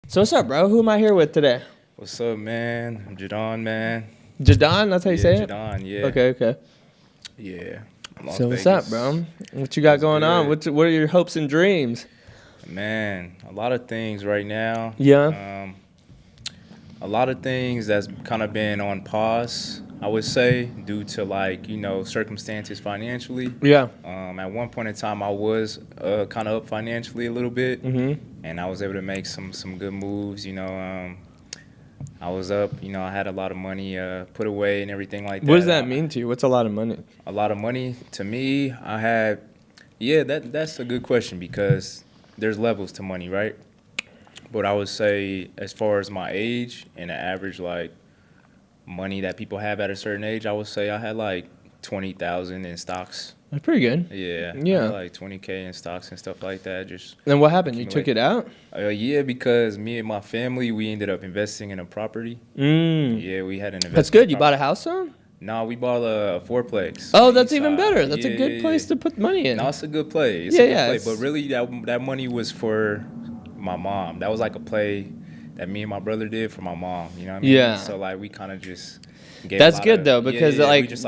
So what's up, bro? Who am I here with today? What's up, man? I'm Jadon, man. Jadon, that's how you say it? Jadon, yeah. Okay. Yeah. So what's up, bro? What you got going on? What are your hopes and dreams? Man, a lot of things right now. Yeah. A lot of things that's kind of been on pause, I would say, due to circumstances financially. Yeah. At one point in time, I was kind of up financially a little bit, and I was able to make some good moves. I was up. I had a lot of money put away and everything like that. What does that mean to you? What's a lot of money? A lot of money to me, I had. Yeah, that's a good question because there's levels to money, right? But I would say as far as my age and the average money that people have at a certain age, I would say I had like 20,000 in stocks. That's pretty good. Yeah. Yeah. I had like 20K in stocks and stuff like that. Then what happened? You took it out? Yeah, because me and my family, we ended up investing in a property. Yeah, we had an investment. That's good. You bought a house on? No, we bought a fourplex. Oh, that's even better. That's a good place to put money in. No, it's a good play. It's a good play. But really, that money was for my mom. That was like a play that me and my brother did for my mom. You know what I mean? Yeah. So we kind of just gave. That's good though, because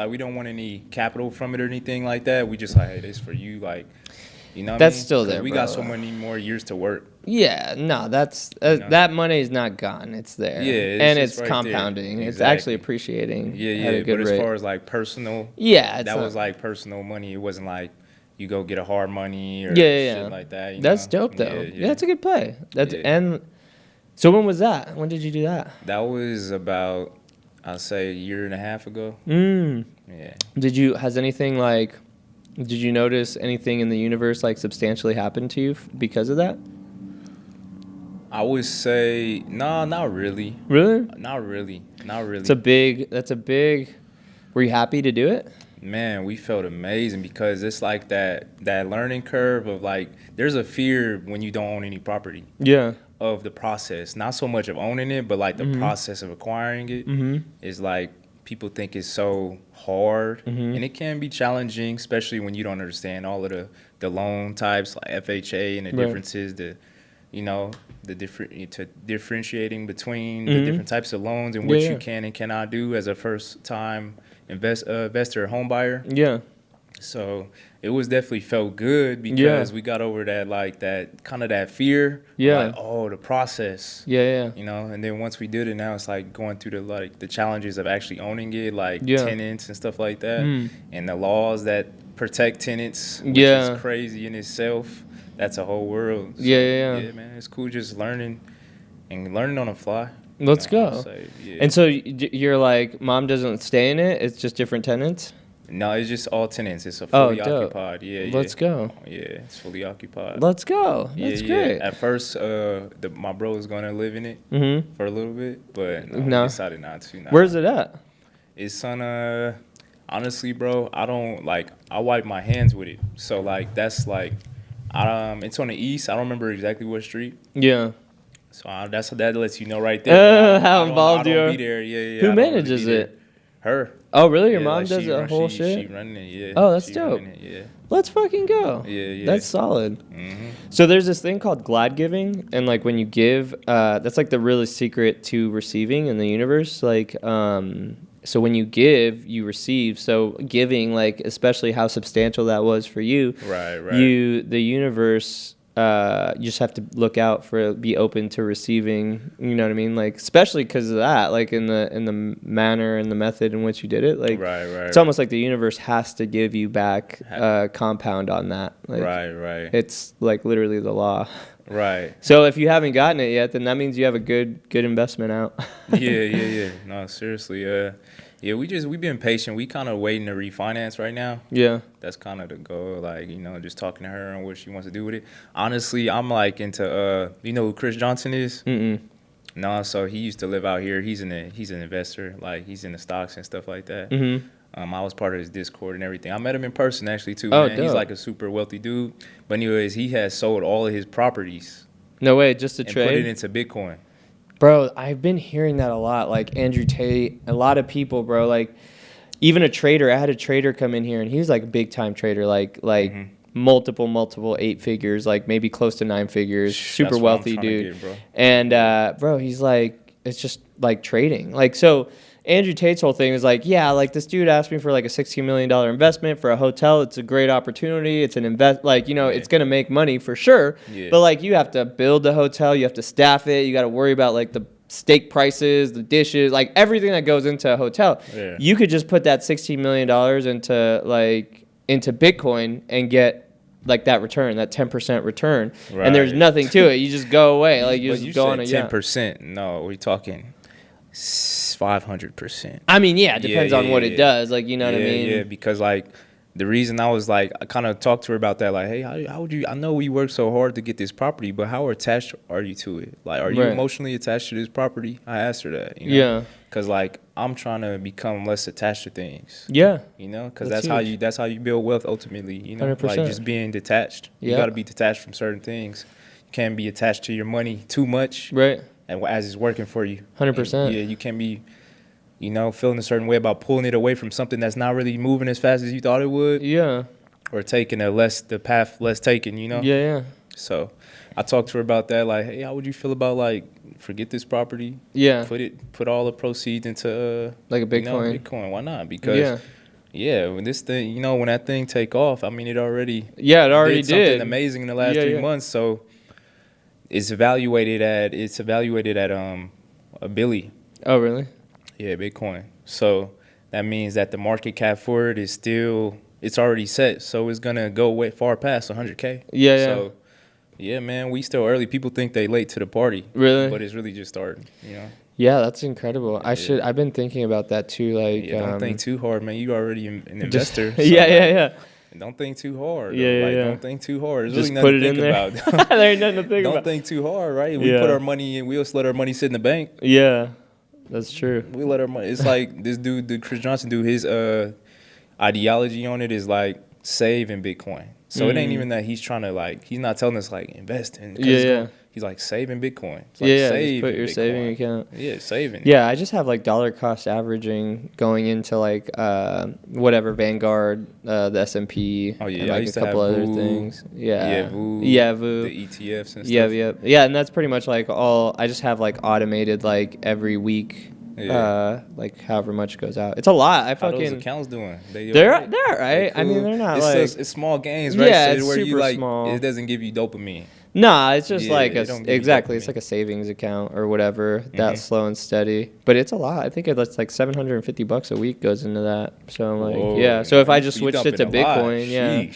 we don't want any capital from it or anything like that. We just hey, this for you, you know. That's still there. We got so many more years to work. Yeah, no, that's that money is not gone. It's there. Yeah, it's right compounding. Exactly. It's actually appreciating. Yeah. But as far as personal, that was personal money. It wasn't like you go get a hard money or shit like that. That's dope though. Yeah, that's a good play. And so when was that? When did you do that? That was about, I'll say, a year and a half ago. Yeah. Did you notice anything in the universe substantially happen to you because of that? I would say no, not really. Really? Not really. That's a big. Were you happy to do it? Man, we felt amazing because it's like that learning curve of there's a fear when you don't own any property. Yeah. Of the process, not so much of owning it, but the process of acquiring it is people think it's so hard, and it can be challenging, especially when you don't understand all of the loan types like FHA and the differences, differentiating between the different types of loans and what you can and cannot do as a first time investor, home buyer. Yeah. So it was definitely felt good because we got over that kind of that fear. Yeah. The process. Yeah. And then once we did it, now it's going through the challenges of actually owning it, tenants and stuff like that, and the laws that protect tenants, which is crazy in itself. That's a whole world. So, yeah, man, it's cool just learning on the fly. Let's go. And so you're mom doesn't stay in it? It's just different tenants? No, it's just all tenants. It's a fully occupied. Yeah. Let's go. Yeah, it's fully occupied. Let's go. That's great. At first, my bro was going to live in it for a little bit, but we decided not to. Where's it at? It's on, honestly, bro, I don't, I wipe my hands with it. So, that's, it's on the east. I don't remember exactly what street. Yeah. So that lets you know right there. How involved you are. I don't be there. Yeah. Who manages it? Her. Oh, really? Your mom does the whole shit? She running it, yeah. Oh, that's dope. Yeah. Let's fucking go. Yeah. That's solid. So there's this thing called glad giving, and when you give, that's the really secret to receiving in the universe. So when you give, you receive. So giving, especially how substantial that was for you. Right. The universe. You just have to look out be open to receiving. You know what I mean? Especially because of that. In the manner and the method in which you did it. Right. It's almost like the universe has to give you back compound on that. Right. It's literally the law. Right. So if you haven't gotten it yet, then that means you have a good investment out. Yeah. No, seriously. We've been patient. We kind of waiting to refinance right now. Yeah. That's kind of the goal. Just talking to her on what she wants to do with it. Honestly, I'm into you know who Chris Johnson is? No, so he used to live out here. He's an investor. He's in the stocks and stuff like that. I was part of his Discord and everything. I met him in person actually too. Oh, man. dope. He's a super wealthy dude. But anyways, he has sold all of his properties. No way, just to and trade? Put it into Bitcoin. Bro, I've been hearing that a lot. Andrew Tate, a lot of people, bro. Even a trader. I had a trader come in here, and he was a big time trader. multiple 8 figures, like maybe close to 9 figures, super That's what I'm wealthy trying to dude. get, bro. And bro, he's like, it's just like trading. Like, so Andrew Tate's whole thing is like, yeah, like this dude asked me for like a $16 million investment for a hotel. It's a great opportunity. It's an like, you know, Yeah. it's going to make money for sure. Yeah. But like, you have to build the hotel. You have to staff it. You got to worry about like the steak prices, the dishes, like everything that goes into a hotel. Yeah. You could just put that $16 million into Bitcoin and get like that return, that 10% return. Right. And there's nothing to it. You just go away. Like you But just you go said on a yacht. 10%. No, we're talking 500%. I mean, yeah, it depends on what it does. Like, you know what I mean? Yeah, because like the reason I was like, I kind of talked to her about that. Like, hey, how would you? I know we worked so hard to get this property, but how attached are you to it? Like, are you Right. emotionally attached to this property? I asked her that. You know? Yeah. Because like I'm trying to become less attached to things. Yeah. You know, because That's that's how you build wealth ultimately. You know, 100%. like just being detached. You Yeah. got to be detached from certain things. You can't be attached to your money too much. Right. And as it's working for you. 100%. Yeah, you can't be, you know, feeling a certain way about pulling it away from something that's not really moving as fast as you thought it would, Yeah. or taking the path less taken, you know? Yeah, yeah. So I talked to her about that, like, hey, how would you feel about, like, forget this property, Yeah. put all the proceeds into, Like a you know, Bitcoin. Bitcoin. Why not? Because, yeah, when this thing, you know, when that thing take off, I mean, it already did something did. amazing in the last Yeah, 3 yeah. months, so it's evaluated at a billion. Oh, really? Yeah, Bitcoin. So that means that the market cap for it is still, it's already set. So it's going to go way far past 100K. Yeah, yeah. So, yeah, man, we still early. People think they late to the party. Really? But it's really just starting, you know? Yeah, that's incredible. Yeah. I've been thinking about that too. Like, Yeah, don't think too hard, man. You already an just- investor. So yeah, like, yeah. Don't think too hard. Yeah, yeah, like, yeah. Don't think too hard. There's Just really put nothing it to in think there. about. There ain't nothing to think Don't about. think too hard, right? We Yeah. put our money in. We just let our money sit in the bank. Yeah, that's true. We let our money. It's like this dude, the Chris Johnson dude. His ideology on it is like save in Bitcoin. So it ain't even that he's trying to like. He's not telling us like invest in. 'Cause Yeah. He's like save in Bitcoin. It's like Yeah, save just put in your Bitcoin. saving account. Yeah, saving. Yeah, I just have like dollar cost averaging going into like whatever Vanguard, the S&P, Oh, yeah, and I like used a to couple have other VU. things. Yeah, VU. yeah, VU. The ETFs and stuff. Yeah, and that's pretty much like all. I just have like automated like every week, Yeah. like however much goes out. It's a lot. I How those fucking. accounts doing? They're all right. I mean, they're not it's like. just, it's small gains, right? Yeah, So it's where you super like small. it doesn't give you dopamine. Nah, it's just Yeah, like it don't give you exactly. It's dopamine. like a savings account or whatever. Mhm. That's slow and steady, but it's a lot. I think it's like $750 a week goes into that. So I'm like, Whoa, yeah. So if I you- just you switched it to dumping a lot. Bitcoin, yeah, Sheesh.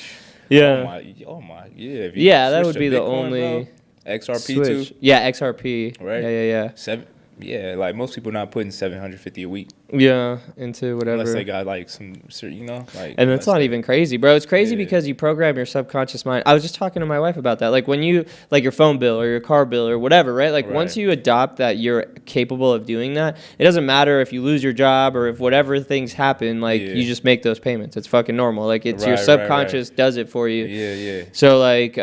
yeah, Oh my, yeah. If you yeah, that switch would to be the Bitcoin, only bro, XRP switch. too, Yeah, XRP. right? Yeah. Yeah, like most people not putting 750 a week Yeah, into whatever. unless they got like some, you know, like. And that's not even crazy, bro. It's crazy Yeah. because you program your subconscious mind. I was just talking to my wife about that. Like when you, like your phone bill or your car bill or whatever, right? Like once Right. you adopt that you're capable of doing that, it doesn't matter if you lose your job or if whatever things happen, like Yeah. you just make those payments. It's fucking normal. Like it's your Right, right, subconscious does it for you. Yeah. So like,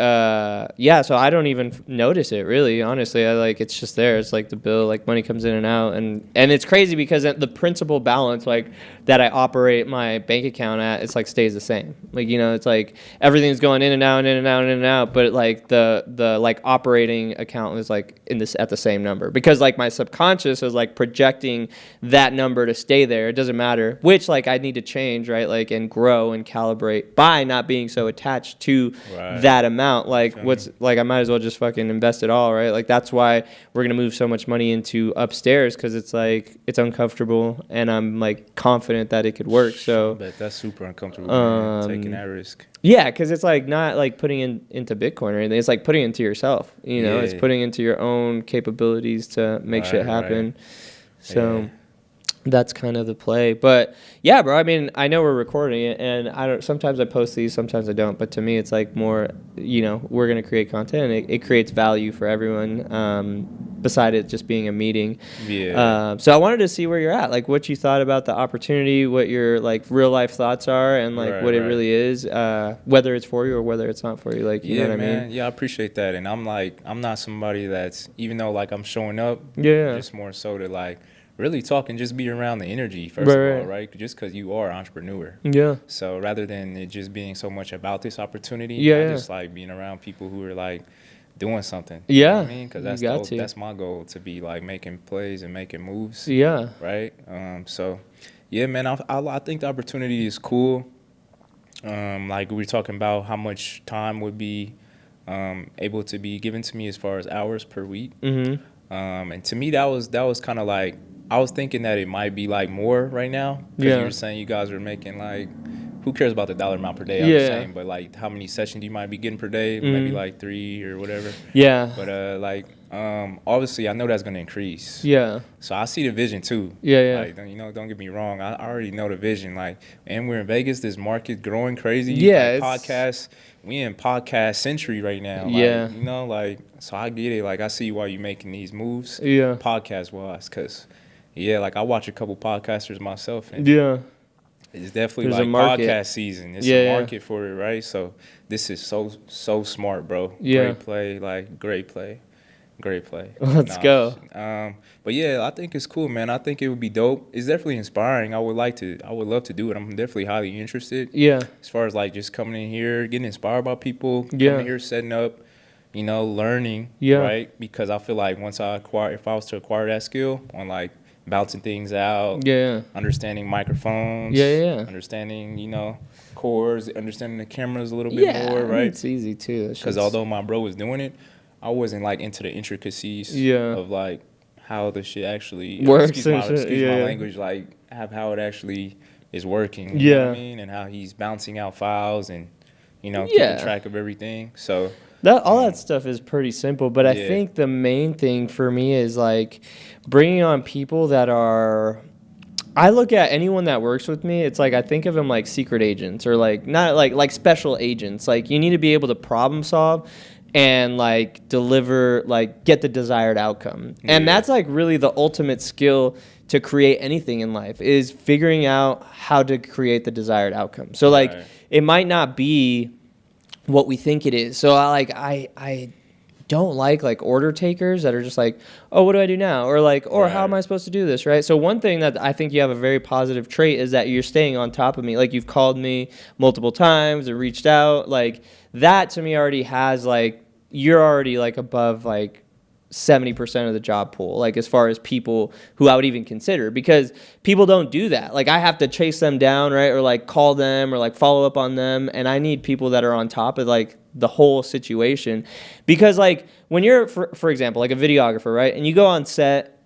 yeah, so I don't even notice it really, honestly. I like, it's just there. It's like the bill, like money comes in and out. And it's crazy because the principal balance, like that I operate my bank account at, it's like stays the same. Like, you know, it's like everything's going in and out and in and out and in and out, but like the like operating account is like at the same number because like my subconscious is like projecting that number to stay there. It doesn't matter, which like I need to change, right? Like and grow and calibrate by not being so attached to that amount. Like what's like I might as well just fucking invest it all, right? Like that's why we're gonna move so much money into upstairs because it's like it's uncomfortable and I'm like confident that it could work. So But that's super uncomfortable, man, taking that risk. yeah, because it's like not like putting into Bitcoin or anything. It's like putting into yourself. You know, it's Yeah. putting into your own capabilities to make shit happen. So. Yeah. That's kind of the play. But yeah, bro, I mean, I know we're recording it and sometimes I post these, sometimes I don't. But to me, it's like more, you know, we're going to create content and it creates value for everyone beside it just being a meeting. Yeah. So I wanted to see where you're at, like what you thought about the opportunity, what your like real life thoughts are and like what it really is, whether it's for you or whether it's not for you. Like, you know what I mean? Yeah, I appreciate that. And I'm like, I'm not somebody that's, even though like I'm showing up, Yeah. just more so to like really talk and just be around the energy, first Right, of all, right. right? Just because you are an entrepreneur. Yeah. So rather than it just being so much about this opportunity, Yeah, I yeah. just like being around people who are like doing something. You know Yeah. what I mean? Because You got to. that's my goal, to be like making plays and making moves, Yeah. right? So yeah, man, I think the opportunity is cool. Like we were talking about how much time would be able to be given to me as far as hours per week. Mm-hmm. And to me, that was kind of like, I was thinking that it might be like more right now, because you Yeah. were saying you guys were making like, who cares about the dollar amount per day? I was Yeah. saying, but like how many sessions you might be getting per day, maybe Mm-hmm. like 3 or whatever. Yeah. But obviously I know that's gonna increase. Yeah. So I see the vision too. Yeah, yeah. Like, don't get me wrong. I already know the vision. Like, and we're in Vegas. This market growing crazy. Yeah, Like it's- podcasts. We in podcast century right now. Yeah. Like, like, so I get it. Like, I see why you making these moves. Yeah. Podcast wise, cause yeah, like I watch a couple podcasters myself, and Yeah. it's definitely There's a like market. podcast season. It's Yeah, a yeah. market for it, right? So this is so smart, bro. Yeah. Great play, like great play. Great play. Let's go. But yeah, I think it's cool, man. I think it would be dope. It's definitely inspiring. I would love to do it. I'm definitely highly interested. Yeah. As far as like just coming in here, getting inspired by people, Yeah. coming here, setting up, learning, Yeah. right? Because I feel like if I was to acquire that skill on like bouncing things out, Yeah. understanding microphones, Yeah. understanding, chords, understanding the cameras a little bit more, I mean, right? it's easy too. Because although my bro was doing it, I wasn't like into the intricacies Yeah. of like how the shit actually Works Excuse and my, shit, excuse yeah. my language, like how it actually is working. You know what Yeah. I mean, and how he's bouncing out files and Yeah. keeping track of everything. So All that stuff is pretty simple, but I Yeah. think the main thing for me is like bringing on people that are. I look at anyone that works with me. It's like I think of them like secret agents or like not like special agents. Like you need to be able to problem solve and like deliver, like get the desired outcome. And Yeah. that's like really the ultimate skill to create anything in life is figuring out how to create the desired outcome. So like Right. it might not be what we think it is. So I don't like order takers that are just like, oh, what do I do now? Or like, or how Right. am I supposed to do this, right? So one thing that I think you have a very positive trait is that you're staying on top of me. Like you've called me multiple times or reached out. Like that to me already has like, you're already like above like 70% of the job pool, like as far as people who I would even consider, because people don't do that. Like I have to chase them down, right? Or like call them or like follow up on them. And I need people that are on top of like the whole situation, because like when you're, for example, like a videographer, right? And you go on set,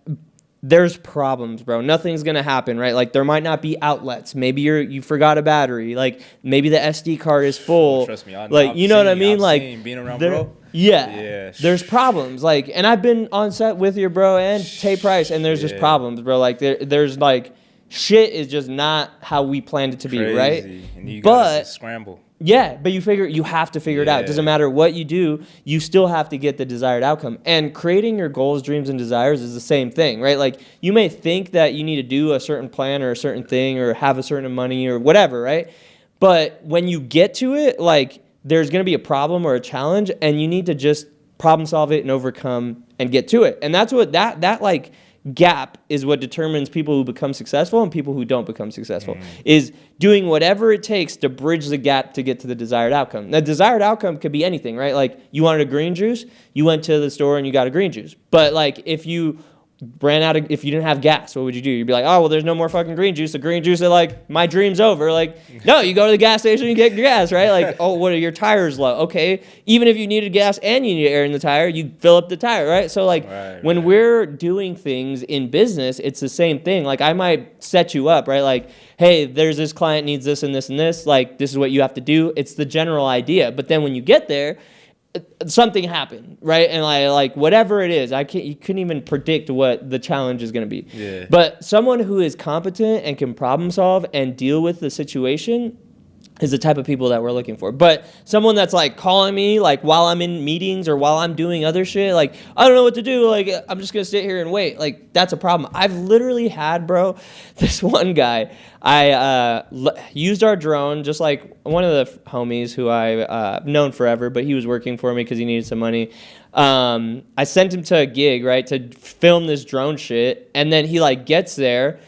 there's problems, bro. Nothing's gonna happen, right? Like there might not be outlets. Maybe you forgot a battery. Like maybe the SD card is full. Trust me, like you know what I mean? Like being around there- bro. Yeah. Yeah. There's problems. Like, and I've been on set with your bro and Tay Price, and there's just Yeah. problems, bro. Like there's like shit is just not how we planned it to be, right? Crazy. And you But- gotta scramble. Yeah, but you have to figure it out. It doesn't Yeah. matter what you do, you still have to get the desired outcome. And creating your goals, dreams, and desires is the same thing, right? Like you may think that you need to do a certain plan or a certain thing or have a certain money or whatever, right? But when you get to it, like there's gonna be a problem or a challenge, and you need to just problem solve it and overcome and get to it. And that's what that like gap is what determines people who become successful and people who don't become successful, is doing whatever it takes to bridge the gap to get to the desired outcome. The desired outcome could be anything, right? Like you wanted a green juice, you went to the store and you got a green juice. But like if you if you didn't have gas, what would you do? You'd be like, oh, well, there's no more fucking green juice. The green juice is like, my dream's over. Like, no, you go to the gas station and get your gas, right? Like, oh, what are your tires low? Okay, even if you needed gas and you need air in the tire, you fill up the tire, right? So like when we're doing things in business, it's the same thing. Like I might set you up, right? Like, hey, there's this client needs this and this and this. Like, this is what you have to do. It's the general idea. But then when you get there, something happened, right? And like whatever it is, you couldn't even predict what the challenge is going to be. Yeah. But someone who is competent and can problem solve and deal with the situation, is the type of people that we're looking for. But someone that's like calling me like while I'm in meetings or while I'm doing other shit, like I don't know what to do, like I'm just gonna sit here and wait, like that's a problem. I've literally had, bro, this one guy, I used our drone, just like one of the homies who I've known forever, but he was working for me because he needed some money. I sent him to a gig, right, to film this drone shit, and then he like gets there.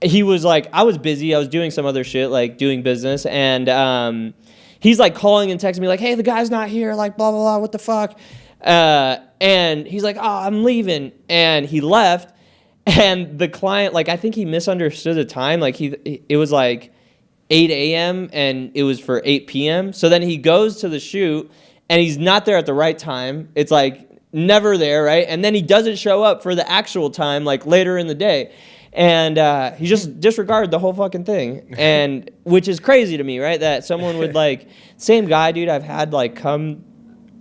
He was like, I was busy. I was doing some other shit, like doing business. And he's like calling and texting me like, hey, the guy's not here. Like, blah, blah, blah. What the fuck? And he's like, oh, I'm leaving. And he left. And the client, like, I think he misunderstood the time. Like, it was like 8 a.m. and it was for 8 p.m. So then he goes to the shoot and he's not there at the right time. It's like never there, right? And then he doesn't show up for the actual time, like later in the day. And he just disregarded the whole fucking thing, and which is crazy to me, right? That someone would like, same guy, dude, I've had like come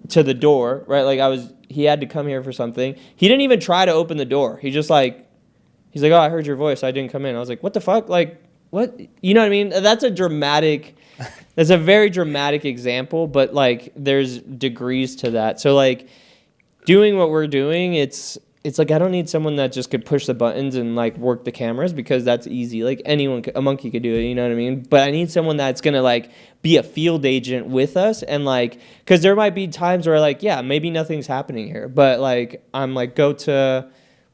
to the door, right? Like he had to come here for something. He didn't even try to open the door. He's like, oh, I heard your voice. I didn't come in. I was like, what the fuck? Like, what? You know what I mean? That's a very dramatic example, but like there's degrees to that. So like doing what we're doing, it's like I don't need someone that just could push the buttons and like work the cameras, because that's easy. Like a monkey could do it, you know what I mean? But I need someone that's gonna like be a field agent with us, and like, because there might be times where like, yeah, maybe nothing's happening here, but like I'm like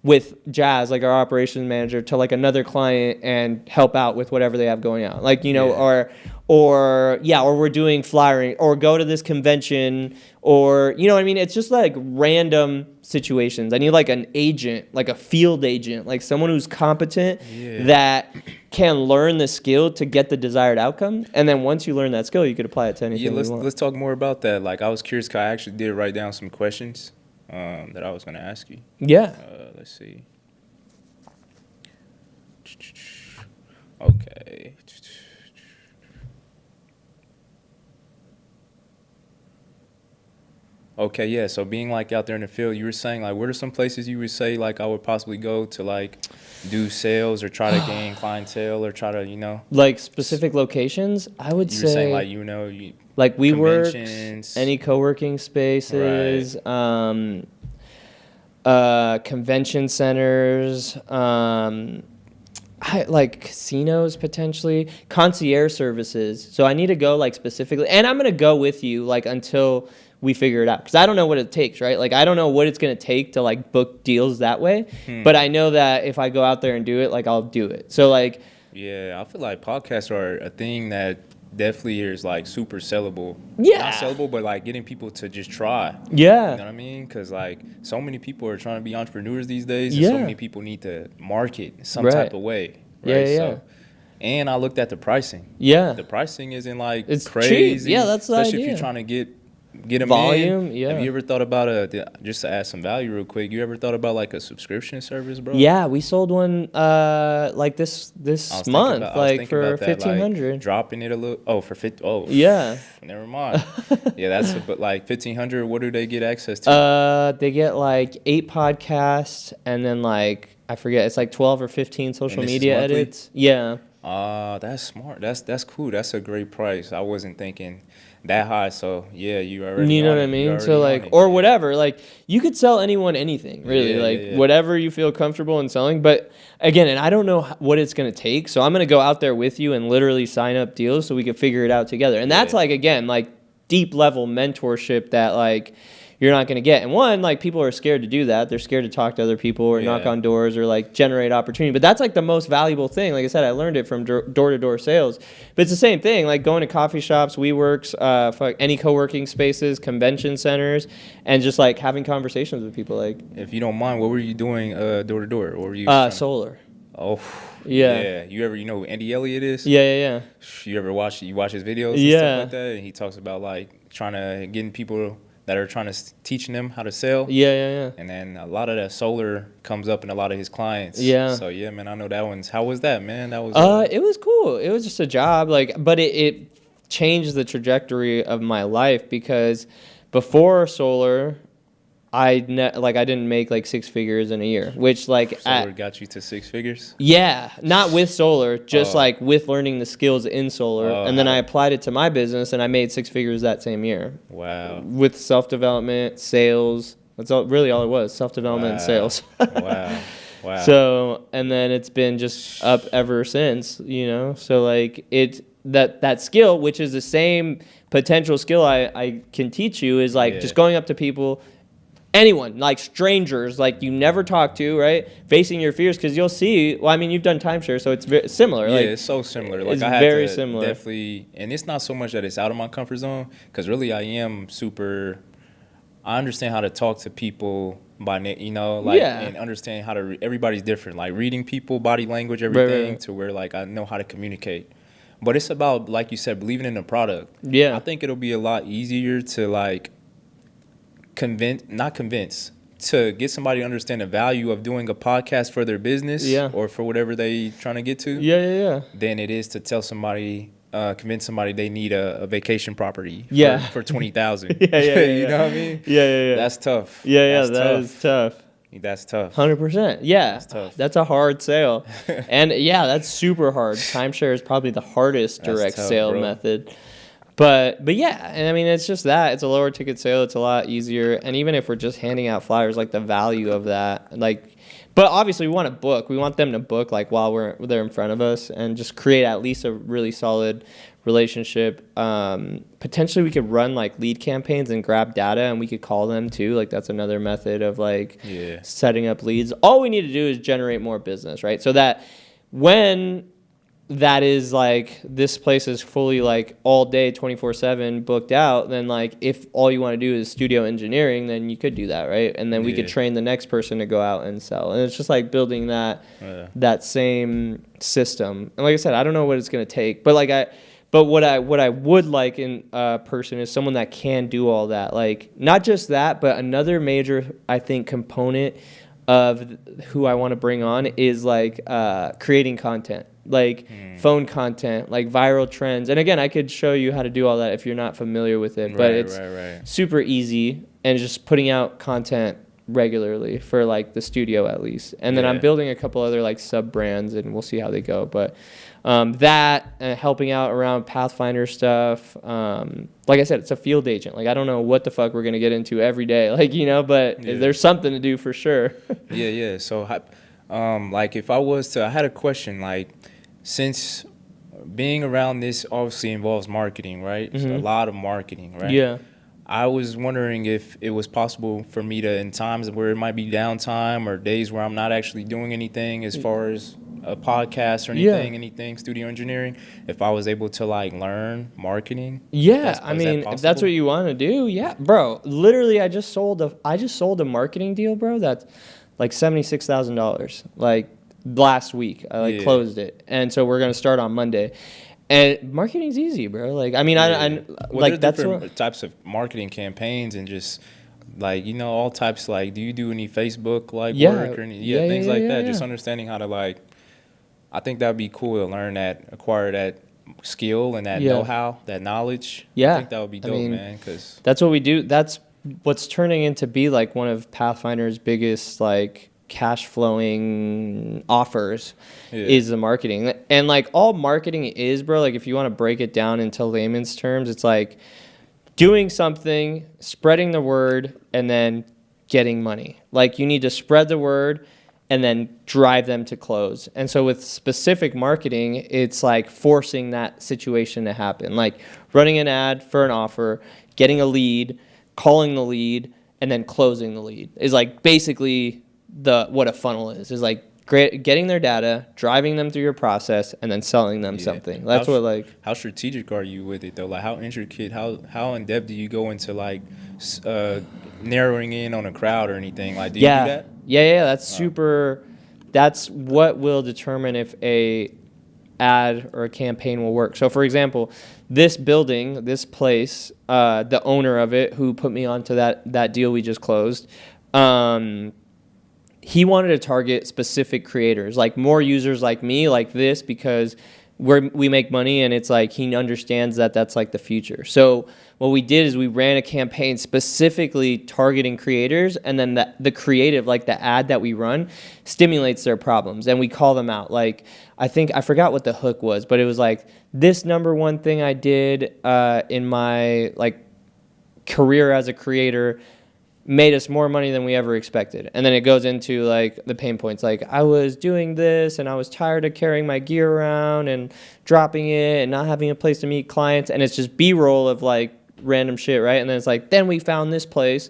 with Jazz, like our operations manager, to like another client and help out with whatever they have going on, like, you know, or we're doing flyering, or go to this convention, or, you know what I mean? It's just like random situations. I need like an agent, like a field agent, like someone who's competent that can learn the skill to get the desired outcome. And then once you learn that skill, you could apply it to anything you want. Let's talk more about that. Like, I was curious, because I actually did write down some questions that I was going to ask you. Yeah. Let's see. Okay. Okay, yeah. So being like out there in the field, you were saying like, what are some places you would say like I would possibly go to like do sales or try to gain clientele or try to, you know, like specific locations? I would say you were saying like, you know, like WeWorks, any co-working spaces, right. Convention centers, like casinos potentially, concierge services. So I need to go like specifically, and I'm gonna go with you like until we figure it out, because I don't know what it takes, right? Like I don't know what it's gonna take to like book deals that way, but I know that if I go out there and do it, like I'll do it. So like, yeah, I feel like podcasts are a thing that definitely is like super sellable. Yeah. Not sellable, but like getting people to just try. Yeah. You know what I mean? Because like so many people are trying to be entrepreneurs these days, and so many people need to market some type of way. Right? Yeah. So, and I looked at the pricing. Yeah. The pricing isn't like it's crazy. Cheap. Yeah, that's the especially idea. if you're trying to get them volume. in. Yeah. Have you ever thought about just to add some value real quick? You ever thought about like a subscription service, bro? Yeah, we sold one like this month, like for $1,500. Like, dropping it a little. Oh, for 50. Oh, yeah. Never mind. Yeah, but like $1,500. What do they get access to? They get like 8 podcasts, and then like I forget, it's like 12 or 15 social media edits. Yeah. That's smart. That's cool. That's a great price. I wasn't thinking that high, so yeah, you already. You know what I mean? So like, or whatever, like you could sell anyone anything, really, whatever you feel comfortable in selling. But again, and I don't know what it's gonna take, so I'm gonna go out there with you and literally sign up deals so we can figure it out together. And that's like, again, like deep level mentorship that like you're not going to get. And one, like people are scared to do that. They're scared to talk to other people or knock on doors or like generate opportunity. But that's like the most valuable thing. Like I said, I learned it from door-to-door sales. But it's the same thing, like going to coffee shops, WeWorks, any co-working spaces, convention centers, and just like having conversations with people. Like, if you don't mind, what were you doing door-to-door? Or were you solar. Oh, yeah. You ever, you know who Andy Elliott is? Yeah. You ever watch his videos and stuff like that? And he talks about like trying to getting people that are trying to teaching them how to sell. Yeah. And then a lot of that solar comes up in a lot of his clients. Yeah. So yeah, man, I know that one's. How was that, man? That was. It was cool. It was just a job, like, but it changed the trajectory of my life, because before solar, I didn't make like 6 figures in a year, which like Solar got you to 6 figures? yeah, not with solar, just like with learning the skills in solar, and then I applied it to my business and I made 6 figures that same year. Wow. With self-development, sales. That's really all it was, self-development and sales. Wow. Wow. So, and then it's been just up ever since, you know? So like that skill, which is the same potential skill I can teach you, is like just going up to people, anyone, like strangers, like you never talk to, right? Facing your fears, because you'll see. Well, I mean, you've done timeshare, so it's very similar. Yeah, like, it's so similar. Like it's I had very to similar. definitely, and it's not so much that it's out of my comfort zone, because really I am super. I understand how to talk to people and understand how to. Everybody's different. Like reading people, body language, everything, to where like I know how to communicate. But it's about, like you said, believing in the product. Yeah, I think it'll be a lot easier to like to get somebody to understand the value of doing a podcast for their business or for whatever they trying to get to than it is to tell somebody convince somebody they need a vacation property for 20,000. You know what I mean? That's tough. That is tough. That's tough. 100%. Yeah. That's tough. That's a hard sale. And yeah, that's super hard. Timeshare is probably the hardest direct sale method. But yeah, and I mean, it's just that. It's a lower ticket sale. It's a lot easier. And even if we're just handing out flyers, like the value of that, like, but obviously we want to book. We want them to book like while they're in front of us and just create at least a really solid relationship. Potentially we could run like lead campaigns and grab data and we could call them too. Like that's another method of like setting up leads. All we need to do is generate more business, right? So that when that is like this place is fully like all day 24/7 booked out, then like if all you want to do is studio engineering, then you could do that, right? And then we could train the next person to go out and sell, and it's just like building that same system. And like I said, I don't know what it's going to take, but what I would like in a person is someone that can do all that. Like not just that, but another major I think component of who I want to bring on is like creating content, like phone content, like viral trends. And again, I could show you how to do all that if you're not familiar with it, but it's super easy, and just putting out content regularly for like the studio at least. And then I'm building a couple other like sub brands, and we'll see how they go. But that and helping out around Pathfinder stuff. Like I said, it's a field agent. Like I don't know what the fuck we're gonna get into every day, like, you know, but there's something to do for sure. So like if I had a question, like since being around this obviously involves marketing, right? So a lot of marketing, right? I was wondering if it was possible for me to, in times where it might be downtime or days where I'm not actually doing anything as far as a podcast or anything studio engineering, if I was able to like learn marketing. I mean, if that's what you want to do, bro. Literally, I just sold a marketing deal, bro. That's like $76,000. Like last week, I closed it, and so we're gonna start on Monday. And marketing's easy, bro. Like, I mean, I like that's different types of marketing campaigns and just like, you know, all types. Like, do you do any Facebook like work or any things like that? Just understanding how to like. I think that'd be cool to learn that, acquire that skill and that know-how, that knowledge. I think that would be dope, man. Because that's what we do. That's what's turning into be like one of Pathfinder's biggest like cash flowing offers is the marketing. And like all marketing is, bro, like if you want to break it down into layman's terms, it's like doing something, spreading the word, and then getting money. Like you need to spread the word and then drive them to close. And so with specific marketing, it's like forcing that situation to happen. Like running an ad for an offer, getting a lead, calling the lead, and then closing the lead is like basically what a funnel is like getting their data, driving them through your process, and then selling them something. That's how strategic are you with it though? Like how intricate, how in depth do you go into like narrowing in on a crowd or anything? Like do you do that? That's super. That's what will determine if a ad or a campaign will work. So for example, this building, this place, the owner of it who put me onto that deal we just closed, he wanted to target specific creators, like more users like me, like this, because we make money, and it's like he understands that that's like the future. So what we did is we ran a campaign specifically targeting creators, and then the creative, like the ad that we run, stimulates their problems, and we call them out. Like I forgot what the hook was, but it was like, this number one thing I did in my like career as a creator made us more money than we ever expected. And then it goes into like the pain points. Like, I was doing this and I was tired of carrying my gear around and dropping it and not having a place to meet clients. And it's just B-roll of like random shit, right? And then it's like, then we found this place,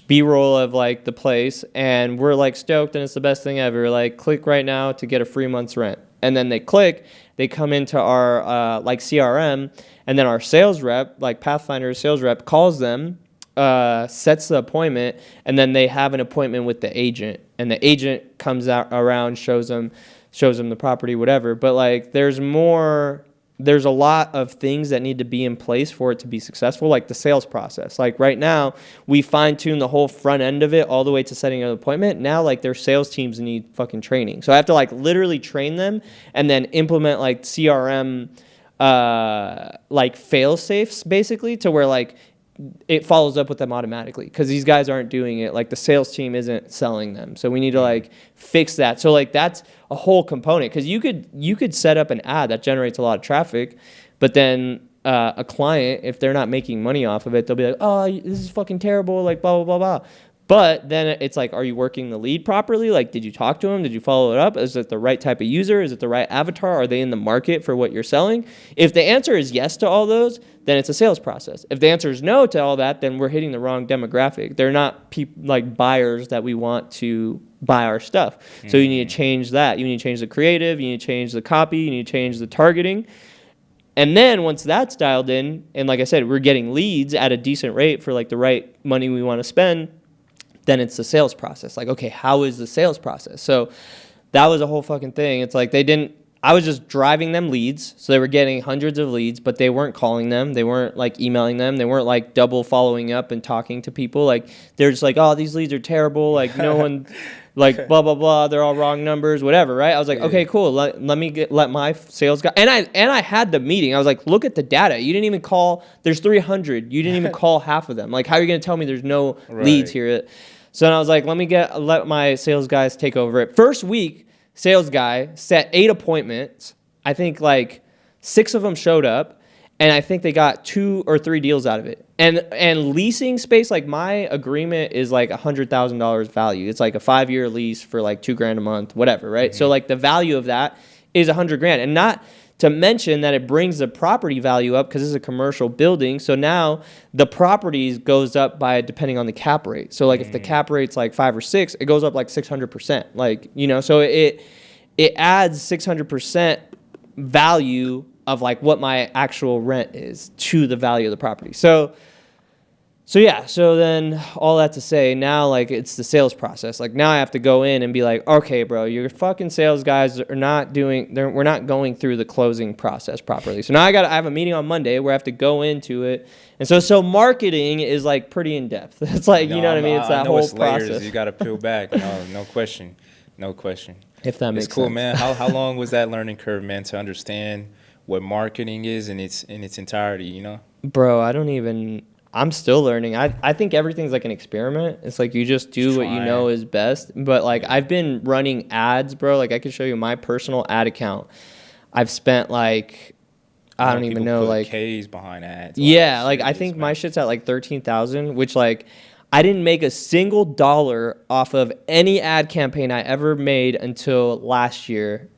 B-roll of like the place, and we're like stoked and it's the best thing ever. Like, click right now to get a free month's rent. And then they click, they come into our like CRM, and then our sales rep, like Pathfinder's sales rep, calls them, sets the appointment, and then they have an appointment with the agent, and the agent comes out around, shows them the property, whatever. But like there's a lot of things that need to be in place for it to be successful, like the sales process. Like right now we fine-tune the whole front end of it all the way to setting an appointment. Now like their sales teams need fucking training, so I have to like literally train them and then implement like CRM like fail safes basically, to where like it follows up with them automatically, because these guys aren't doing it. Like the sales team isn't selling them, so we need to like fix that. So like that's a whole component, because you could set up an ad that generates a lot of traffic, but then a client, if they're not making money off of it, they'll be like, oh, this is fucking terrible, like blah blah blah blah. But then it's like, are you working the lead properly? Like, did you talk to them? Did you follow it up? Is it the right type of user? Is it the right avatar? Are they in the market for what you're selling? If the answer is yes to all those, then it's a sales process. If the answer is no to all that, then we're hitting the wrong demographic. They're not like buyers that we want to buy our stuff. Mm-hmm. So you need to change that. You need to change the creative. You need to change the copy. You need to change the targeting. And then once that's dialed in, and like I said, we're getting leads at a decent rate for like the right money we want to spend, then it's the sales process. Like, okay, how is the sales process? So that was a whole fucking thing. It's like I was just driving them leads. So they were getting hundreds of leads, but they weren't calling them. They weren't like emailing them. They weren't like double following up and talking to people. Like, they're just like, oh, these leads are terrible. Like, no one, like blah, blah, blah. They're all wrong numbers, whatever, right? I was like, okay, cool. Let me let my sales guy. And I had the meeting. I was like, look at the data. You didn't even call. There's 300. You didn't even call half of them. Like, how are you going to tell me there's no leads here? So then I was like, let my sales guys take over it. First week, sales guy set 8 appointments. I think like 6 of them showed up, and I think they got 2 or 3 deals out of it. And leasing space, like my agreement is like $100,000 value. It's like a 5-year lease for like $2,000 a month, whatever, right? Mm-hmm. So like the value of that is $100,000, and not to mention that it brings the property value up, because it's a commercial building. So now the properties goes up by depending on the cap rate. So like if the cap rate's like 5 or 6, it goes up like 600%. Like, you know, so it adds 600% value of like what my actual rent is to the value of the property. So yeah, so then all that to say, now like it's the sales process. Like now I have to go in and be like, okay, bro, your fucking sales guys are not we're not going through the closing process properly. So now I have a meeting on Monday where I have to go into it. And so marketing is like pretty in depth. It's like, you know what I mean? It's that whole process. Layers you got to peel back. No question. If that makes sense. It's cool, man. How long was that learning curve, man, to understand what marketing is in its entirety, you know? Bro, I'm still learning. I think everything's like an experiment. It's like you just do what you know is best. But like I've been running ads, bro. Like I could show you my personal ad account. I've spent like, I don't even know, like K's behind ads. Yeah, like I think my shit's at like 13,000, which like I didn't make a single dollar off of any ad campaign I ever made until last year.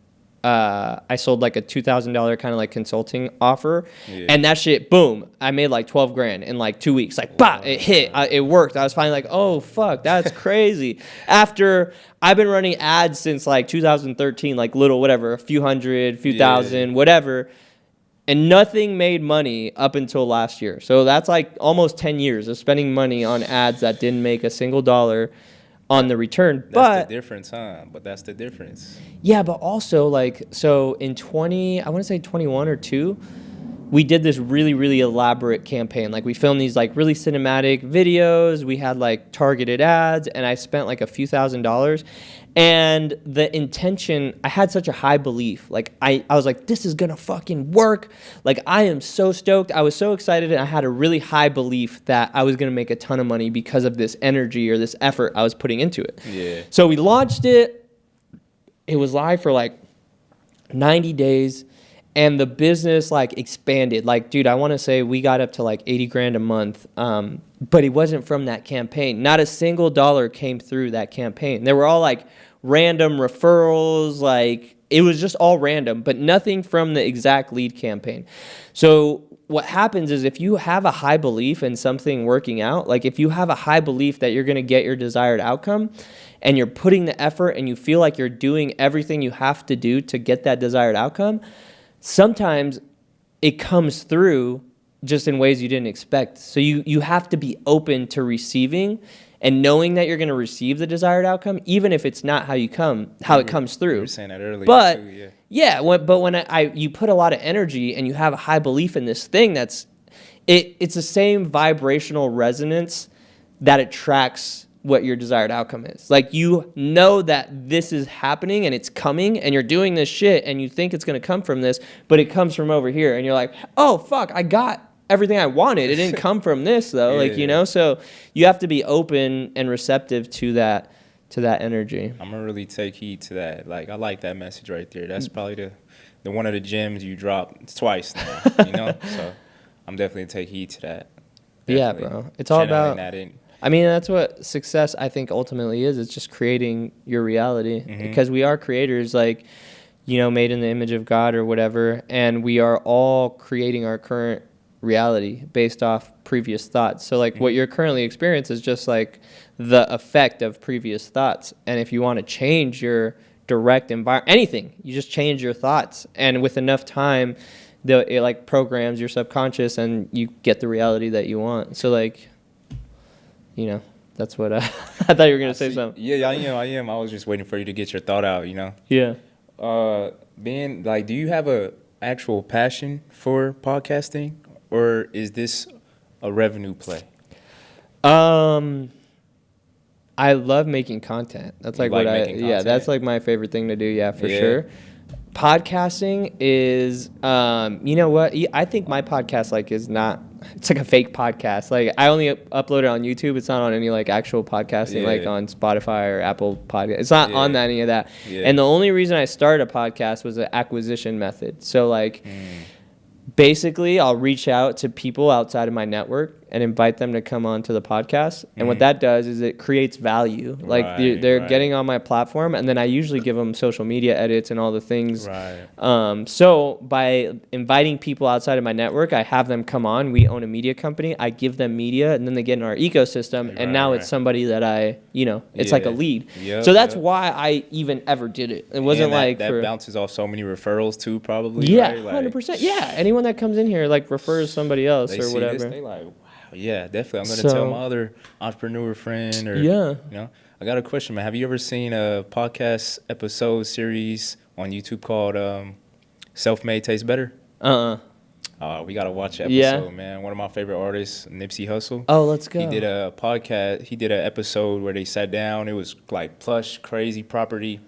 I sold like a $2,000 kind of like consulting offer, and that shit, boom, I made like $12,000 in like 2 weeks. Like, bah, it hit, it worked. I was finally like, oh fuck, that's crazy. After I've been running ads since like 2013, like little whatever, a few hundred, few thousand, whatever, and nothing made money up until last year. So that's like almost 10 years of spending money on ads that didn't make a single dollar on the return. That's the difference, huh? But that's the difference. Yeah, but also like, so in I want to say 21 or 2, we did this really, really elaborate campaign. Like we filmed these like really cinematic videos. We had like targeted ads, and I spent like a few $1,000s. And the intention, I had such a high belief. Like, I was like, this is going to fucking work. Like, I am so stoked. I was so excited, and I had a really high belief that I was going to make a ton of money because of this energy or this effort I was putting into it. Yeah. So we launched it. It was live for like 90 days. And the business like expanded. Like, dude, I want to say we got up to like 80 grand a month. But it wasn't from that campaign. Not a single dollar came through that campaign. They were all like random referrals. Like, it was just all random, but nothing from the exact lead campaign. So what happens is if you have a high belief in something working out, like if you have a high belief that you're going to get your desired outcome and you're putting the effort and you feel like you're doing everything you have to do to get that desired outcome, sometimes it comes through just in ways you didn't expect. So you have to be open to receiving and knowing that you're going to receive the desired outcome, even if it's not how it comes through. You were saying that earlier, but too, yeah. But when you put a lot of energy and you have a high belief in this thing, it's the same vibrational resonance that attracts what your desired outcome is. Like, you know that this is happening and it's coming and you're doing this shit and you think it's going to come from this, but it comes from over here and you're like, oh fuck, I got everything I wanted. It didn't come from this though. Like, you know, so you have to be open and receptive to that energy. I'm gonna really take heed to that. Like, I like that message right there. That's probably the one of the gems you dropped twice now, you know? So I'm definitely take heed to that. Definitely. Yeah, bro. It's all about that in. I mean, that's what success, I think, ultimately is. It's just creating your reality. Because we are creators, like, you know, made in the image of God or whatever, and we are all creating our current reality based off previous thoughts. So, like, what you're currently experiencing is just, like, the effect of previous thoughts. And if you want to change your direct environment, anything, you just change your thoughts. And with enough time, it, like, programs your subconscious, and you get the reality that you want. So, like, you know, that's what I thought you were going to say something. Yeah, I am. I was just waiting for you to get your thought out, you know? Yeah. Ben, like, do you have a actual passion for podcasting, or is this a revenue play? I love making content. That's like that's like my favorite thing to do. Yeah, for sure. Podcasting is, you know what? I think my podcast it's like a fake podcast. Like, I only upload it on YouTube. It's not on any like actual podcasting, like on Spotify or Apple Podcast. It's not on any of that. Yeah. And the only reason I started a podcast was an acquisition method. So like, basically, I'll reach out to people outside of my network and invite them to come on to the podcast. And what that does is it creates value. Like, they're getting on my platform, and then I usually give them social media edits and all the things. So by inviting people outside of my network, I have them come on. We own a media company. I give them media, and then they get in our ecosystem. And now it's somebody that it's like a lead. So that's why I even ever did it. It wasn't like that bounces off so many referrals too, probably. Yeah, right? 100%. Yeah, anyone that comes in here like refers somebody else or whatever. They like, wow, yeah, definitely. I'm gonna tell my other entrepreneur friend or you know. I got a question, man. Have you ever seen a podcast episode series on YouTube called Self-Made Tastes Better? We gotta watch the episode, man. One of my favorite artists, Nipsey Hussle. Oh, let's go. He did a podcast. He did an episode where they sat down. It was like plush, crazy property,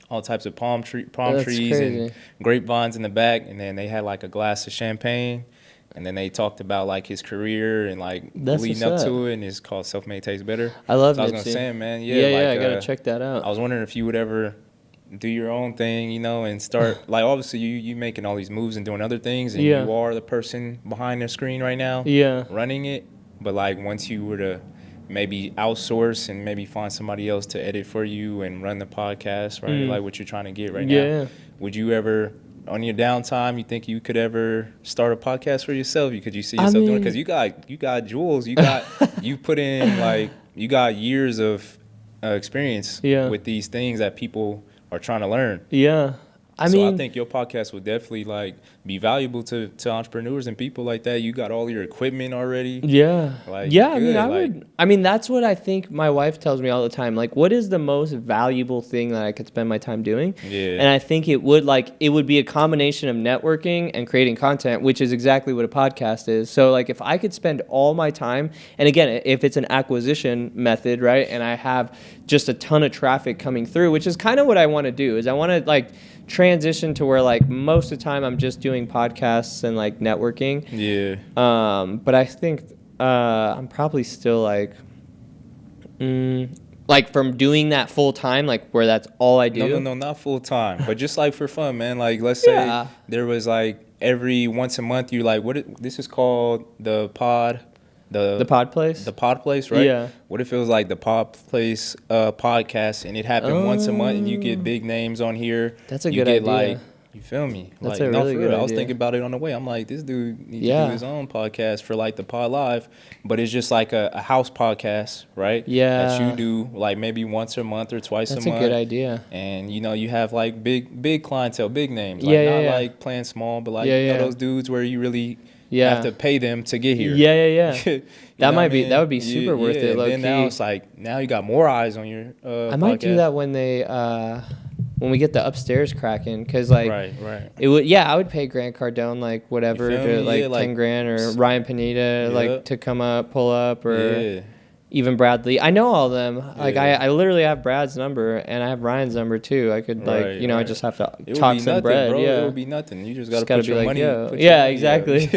all types of palm trees and grapevines in the back, and then they had like a glass of champagne, and then they talked about like his career and like leading up to it, and it's called Self-Made Tastes Better. I love it. I was gonna say, man, I gotta check that out. I was wondering if you would ever do your own thing, you know, and start like obviously you making all these moves and doing other things, and you are the person behind the screen right now, running it. But like once you were to maybe outsource and maybe find somebody else to edit for you and run the podcast, right? Like what you're trying to get right now. Would you ever, on your downtime, you think you could ever start a podcast for yourself? Could you see yourself doing it? Because you got jewels, you put in like you got years of experience with these things that people are trying to learn. I think your podcast would definitely like be valuable to entrepreneurs and people like that. You got all your equipment already. I mean, that's what I think my wife tells me all the time. Like, what is the most valuable thing that I could spend my time doing? And I think it would be a combination of networking and creating content, which is exactly what a podcast is. So like, if I could spend all my time, and again, if it's an acquisition method, right? And I have just a ton of traffic coming through, which is kind of what I want to do. Is I want to like transition to where like most of the time I'm just doing podcasts and like networking. Yeah. But I think I'm probably still like from doing that full time, like where that's all I do. No, not full time, but just like for fun, man. Like let's say there was like every once a month you like this is called the pod. The pod place? The pod place, right? Yeah. What if it was like the pod place podcast and it happened once a month and you get big names on here? That's a good idea. Like, you feel me? That's like, a really good idea. I was thinking about it on the way. I'm like, this dude needs to do his own podcast for like the Pod Live, but it's just like a house podcast, right? Yeah. That you do like maybe once a month or twice a month. That's a good idea. And you know, you have like big clientele, big names. Like not like playing small, but like you know those dudes where you really have to pay them to get here. Yeah. That would be super worth it. And then now it's like now you got more eyes on your I might do that when they when we get the upstairs cracking, because like it would I would pay Grant Cardone like whatever to like 10 grand, or Ryan Pineda like to come up, pull up, or even Bradley. I know all of them. Like I literally have Brad's number and I have Ryan's number too. I could like I just have to talk some bread. Bro. Yeah, it would be nothing. You just gotta put your money. Exactly.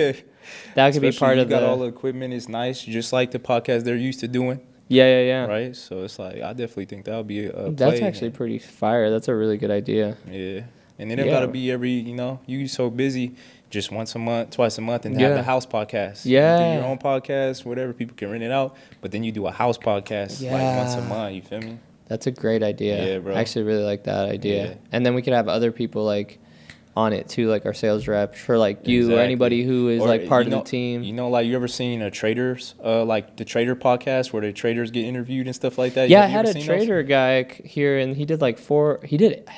That could be part of you got all the equipment. It's nice, just like the podcast they're used to doing. Yeah. Right? So it's like, I definitely think that would be a That's play. actually pretty fire. That's a really good idea. Yeah. And it don't got to be every, you so busy, just once a month, twice a month, and have the house podcast. Yeah. You do your own podcast, whatever, people can rent it out. But then you do a house podcast like once a month, you feel me? That's a great idea. Yeah, bro. I actually really like that idea. Yeah. And then we could have other people like on it too, like our sales rep, or like you or anybody who is like part of the team. Like you ever seen a traders, like the trader podcast where the traders get interviewed and stuff like that? Yeah, I had a trader guy here and he did like 4, he did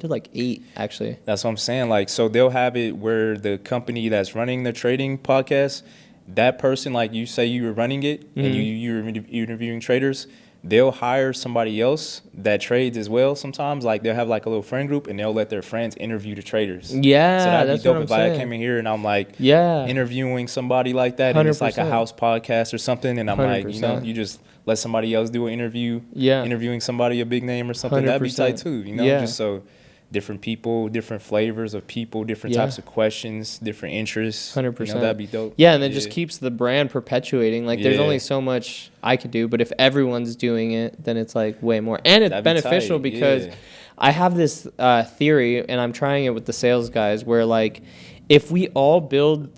like 8 actually. That's what I'm saying. Like, so they'll have it where the company that's running the trading podcast, that person, like you say you were running it and you're interviewing traders, they'll hire somebody else that trades as well sometimes. Like, they'll have, like, a little friend group, and they'll let their friends interview the traders. Yeah, so that'd that's be dope what I'm if saying. I came in here and I'm, like, interviewing somebody like that, and 100%. it's, like, a house podcast or something, and I'm 100%. Like, you just let somebody else do an interview, interviewing somebody, a big name or something. 100%. That'd be tight, too, just so different people, different flavors of people, different types of questions, different interests. 100%. That'd be dope. Yeah, and it just keeps the brand perpetuating. Like, there's only so much I could do, but if everyone's doing it, then it's, like, way more. And it's beneficial because I have this theory, and I'm trying it with the sales guys, where, like, if we all build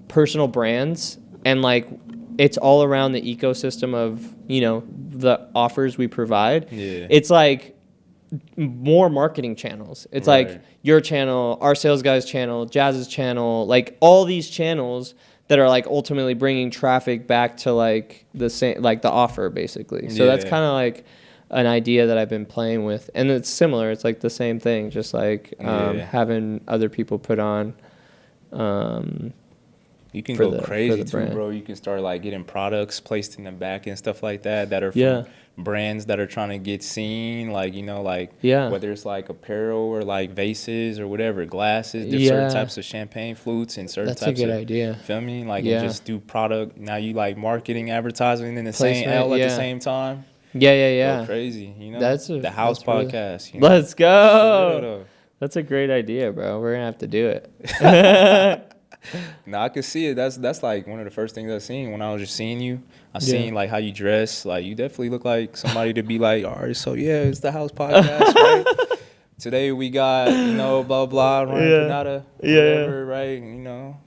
personal brands and, like, it's all around the ecosystem of, the offers we provide, it's, like, more marketing channels. It's like your channel, our sales guys channel, Jazz's channel, like all these channels that are like ultimately bringing traffic back to like the same, like the offer basically. So that's kind of like an idea that I've been playing with, and it's similar. It's like the same thing, just like having other people put on. You can go crazy too, bro. You can start like getting products placed in the back and stuff like that are from brands that are trying to get seen, like whether it's like apparel or like vases or whatever, glasses, certain types of champagne flutes and certain types of. That's a good idea. Feel me? Like and just do product. Now you like marketing, advertising in the same at the same time. Yeah. Go crazy, That's the house podcast. Really, let's go. That's a great idea, bro. We're gonna have to do it. No, I could see it. That's like one of the first things I seen when I was just seeing you. I seen like how you dress. Like you definitely look like somebody to be like, all right, so it's the house podcast, right? Today we got, blah, blah, Ryan Panada, whatever, right?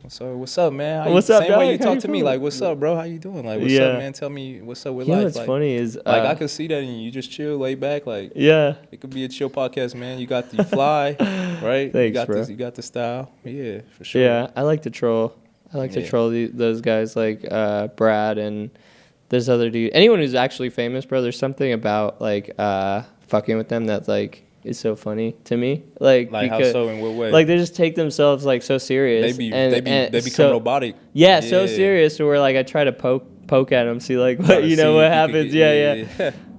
So what's up, man? What's up, same dog? way you talk to me, like, what's up, bro? How you doing? Like, what's up, man? Tell me what's up with life. What's funny is... like, I could see that and you just chill, lay back, like... It could be a chill podcast, man. You got the fly, right? Thanks, bro. You got the style. Yeah, for sure. Yeah, I like to troll. I like to troll those guys like Brad and there's other dude. Anyone who's actually famous, bro, there's something about, like, fucking with them that's, like... is so funny to me, like because, how so in what way? Like they just take themselves like so serious. They become robotic. Yeah, so serious to where like I try to poke at them, see like what what happens.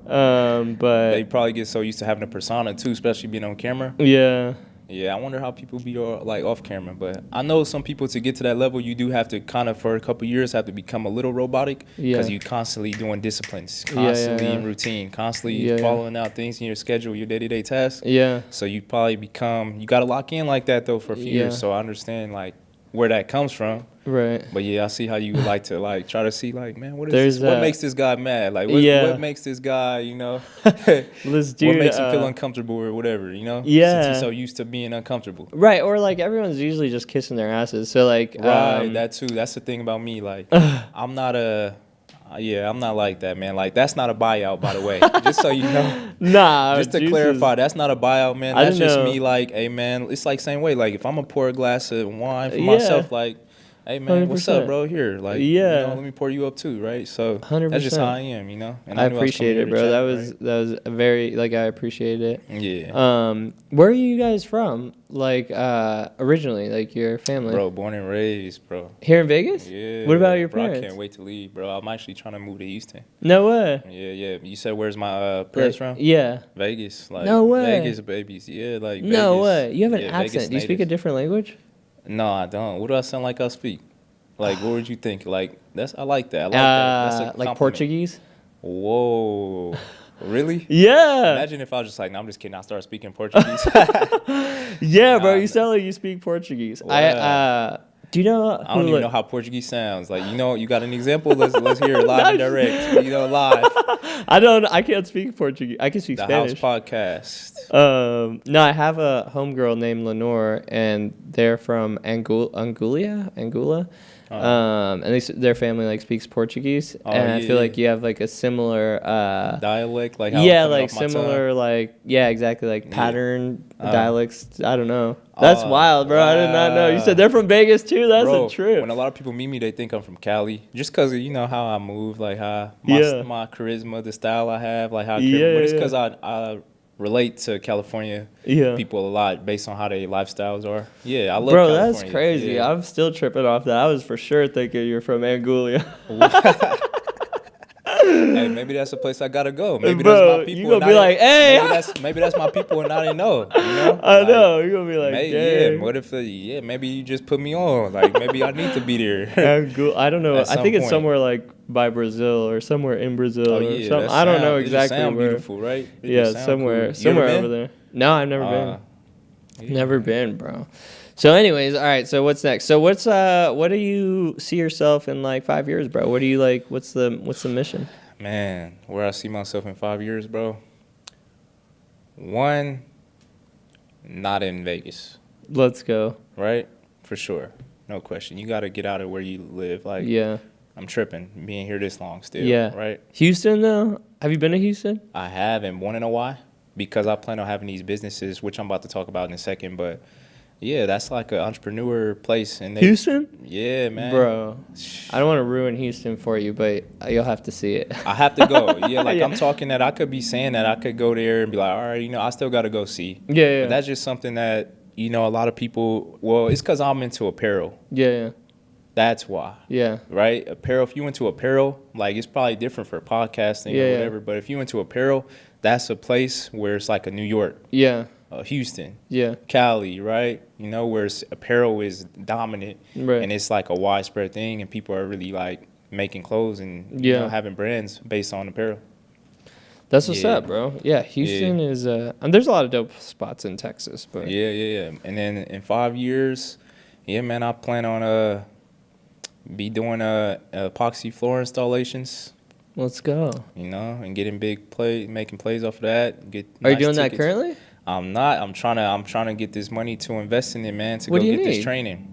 But they probably get so used to having a persona too, especially being on camera. Yeah. Yeah, I wonder how people be like off camera, but I know some people to get to that level, you do have to kind of for a couple years have to become a little robotic because Yeah. you constantly doing disciplines, Yeah, yeah, constantly in yeah. routine, constantly Yeah, yeah. following out things in your schedule, your day-to-day tasks. Yeah. So you probably become you got to lock in like that though for a few Yeah. years. So I understand like where that comes from. Right. But yeah, I see how you would like to like try to see like, man, what is There's this? What makes this guy mad? Like, Yeah. what makes this guy, you know, this dude what makes him feel uncomfortable or whatever, you know? Since Yeah. he's so used to being uncomfortable. Right, or like everyone's usually just kissing their asses. So like Right, that too. That's the thing about me. Like, I'm not I'm not like that, man. Like, that's not a buyout, by the way. Just so you know. Nah. Just to Juice clarify, is- that's not a buyout, man. I That's didn't just know. me. Like, hey, man, it's like same way. Like, if I'm gonna pour a glass of wine for Yeah. myself, like, hey, man, what's up, 100%. bro? Here, like, Yeah. you know, let me pour you up too, right? So 100%. that's just how I am, you know. And I knew was appreciate coming here it, to bro. chat, That was a very like I appreciate it. right? Yeah. Where are you guys from? Like originally, like your family? Bro, born and raised, bro. Here in Vegas? Yeah. What about your bro, parents? I can't wait to leave, bro. I'm actually trying to move to Houston. No way. Yeah. You said where's my parents from? Yeah. Vegas. Like, No way. Vegas babies. Yeah, like No Vegas. way. You have an Yeah, Vegas accent. Do you speak a natives. different language? No, I don't. What do I sound like I speak? Like, what would you think? Like, I like that. I like that. That's a Like compliment. Portuguese? Whoa. Really? Yeah. Imagine if I was just like, no, I'm just kidding. I start speaking Portuguese. Yeah, bro. Nah, You sound like you speak Portuguese. Wow. Do you know? I don't even know how Portuguese sounds. Like, you know, you got an example? Let's hear it live and direct. You know, live. I can't speak Portuguese. I can speak The Spanish. House Podcast. No, I have a homegirl named Lenore, and they're from Angola. And their family like speaks Portuguese, and I feel like you have like a similar Dialect, like how I'm yeah, coming like off my tongue. similar, like yeah, exactly, like Yeah. pattern dialects. I don't know. That's wild, bro. I did not know. You wow. said they're from Vegas too. That's Bro, a trip. when a lot of people meet me, they think I'm from Cali, just because you know how I move, like how Yeah. my charisma, the style I have, like how. Yeah, but it's yeah. because I relate to California Yeah. people a lot based on how their lifestyles are. Yeah, I love Bro, California. that's crazy. Yeah. I'm still tripping off that. I was for sure thinking you're from Angola. Hey, maybe that's a place I gotta go. Maybe Bro, that's my people. you gonna and be I like, didn't- hey. maybe that's my people, and I didn't know. You know, I Like, know. You're going to be like, yeah. dang. What if? Maybe you just put me on. Like maybe I need to be there. I don't know. At I some think it's point. somewhere like by Brazil or somewhere in Brazil Oh or yeah, something. that I don't know it just exactly sound where. beautiful, right? It Yeah, just sound somewhere cool. You somewhere ever over been? there. No, I've never been. Yeah. Never been, bro. So anyways, all right, so what's next? So what do you see yourself in like 5 years, bro? What do you like what's the mission? Man, where I see myself in 5 years, bro. One, not in Vegas, Let's go. right? For sure, no question. You got to get out of where you live. Like, Yeah. I'm tripping being here this long still. Yeah. Right. Houston though? Have you been to Houston? I haven't. Want to know why? Because I plan on having these businesses, which I'm about to talk about in a second. But yeah, that's like an entrepreneur place. And Houston? Yeah, man. Bro. I don't want to ruin Houston for you, but you'll have to see it. I have to go. Yeah, like Yeah. I'm talking that I could be saying that I could go there and be like, all right, you know, I still got to go see. Yeah, yeah. But that's just something that, you know, a lot of people, well, it's because I'm into apparel. Yeah, That's why. yeah. Right? Apparel, if you into apparel, like it's probably different for podcasting Yeah, or yeah. whatever. But if you into apparel, that's a place where it's like a New York, Yeah, Houston, yeah. Cali, right? You know, where apparel is dominant Right. and it's like a widespread thing and people are really like making clothes and you Yeah. know, having brands based on apparel. That's what's Yeah. up, bro. Yeah, Houston is and there's a lot of dope spots in Texas, but Yeah. And then in 5 years, yeah, man, I plan on be doing epoxy floor installations, let's go. you know, and getting making plays off of that. Get Are you nice doing that tickets. currently? I'm not. I'm trying to get this money to invest in it, man, to What go do you get this need? training.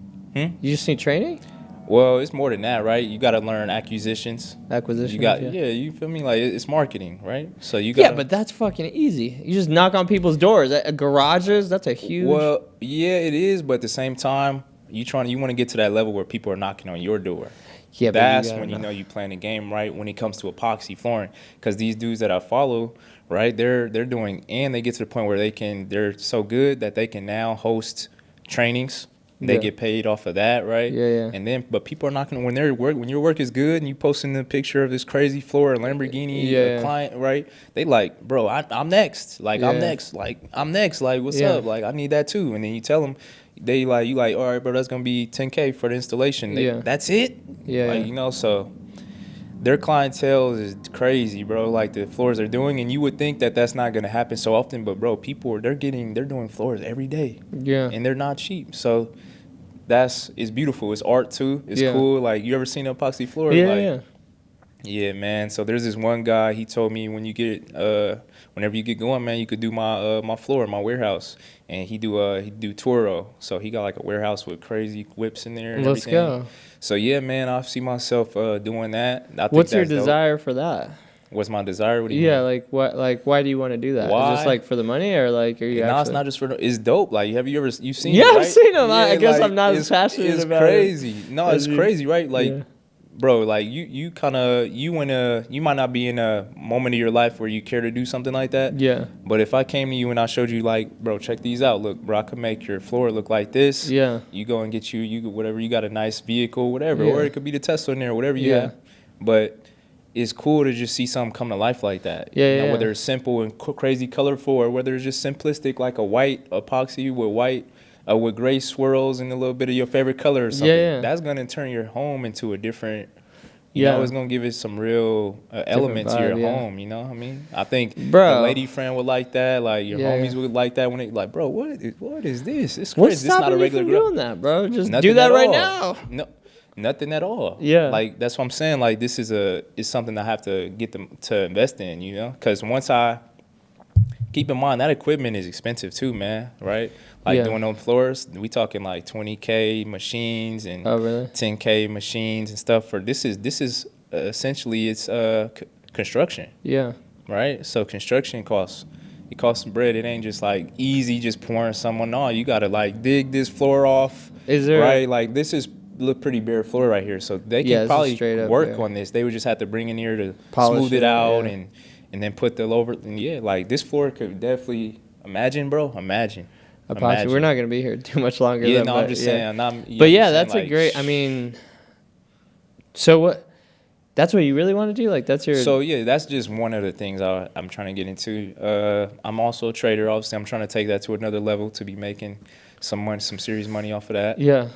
You just need training? Well, it's more than that, right? You got to learn acquisitions. Acquisitions? You got yeah. you feel me? Like it's marketing, right? So you got Yeah, but that's fucking easy. You just knock on people's doors. Garages, that's a huge well, yeah, it is, but at the same time, you want to get to that level where people are knocking on your door. Yeah, but That's gotta when you know. know you playing the game right when it comes to epoxy flooring. Because these dudes that I follow, right, they're doing, and they get to the point where they're so good that they can now host trainings They get paid off of that, right? Yeah. And then, but people are not gonna when your work is good and you posting a picture of this crazy floor, a Lamborghini, a client, right? They like, bro, I'm next. Like I'm next. Like I'm next. Like what's up? Like I need that too. And then you tell them, they like you like, all right, bro, that's gonna be $10K for the installation. That's it. Like you know, so their clientele is crazy, bro. Like the floors they're doing, and you would think that that's not gonna happen so often, but bro, people they're doing floors every day. And they're not cheap. So it's beautiful. It's art too. It's cool. Like you ever seen an epoxy floor? Yeah, man. So there's this one guy. He told me whenever you get going, man, you could do my floor, my warehouse, and he do Toro. So he got like a warehouse with crazy whips in there. And Let's everything. go. So yeah, man, I see myself doing that. I think What's your desire for that? What's my desire? What do you mean? Like what? Like why do you want to do that? Why? Is this like for the money or like are you? No, it's not just for. It's dope. Like have you seen? Yeah, it, right? I've seen them. Yeah, I guess like, I'm not as passionate about crazy. it. No, it's crazy, right? Like. Bro, like you might not be in a moment of your life where you care to do something like that. Yeah. But if I came to you and I showed you like, bro, check these out. Look, bro, I could make your floor look like this. Yeah. You go and get whatever, you got a nice vehicle, whatever, or it could be the Tesla in there, whatever you have. But it's cool to just see something come to life like that. Yeah. Whether it's simple and crazy colorful or whether it's just simplistic like a white epoxy with gray swirls and a little bit of your favorite color or something. That's going to turn your home into a different, you know, it's going to give it some real element to your home, you know what I mean? I think a lady friend would like that, like your homies would like that when they like, bro, what is this? It's crazy. What's It's not a regular you from doing that, bro? Just nothing do that right all. now. No. Nothing at all. Yeah. Like, that's what I'm saying. Like, this is something I have to get them to invest in, you know? Because keep in mind, that equipment is expensive too, man, right? Like, doing on floors, we talking like 20K machines and 10K machines and stuff. This is essentially, it's construction. Yeah. Right? So, construction costs. It costs some bread. It ain't just like easy just pouring someone on. You got to like dig this floor off. Right? Like, this is look pretty bare floor right here, so they can probably work on this. They would just have to bring in here to smooth it out and then put the lower. And like this floor could definitely imagine. Epoxy. We're not gonna be here too much longer. Yeah, I'm just saying. But yeah, that's a great. I mean, so what? That's what you really want to do? Like that's your. So yeah, that's just one of the things I'm trying to get into. I'm also a trader. Obviously, I'm trying to take that to another level to be making some serious money off of that. Yeah.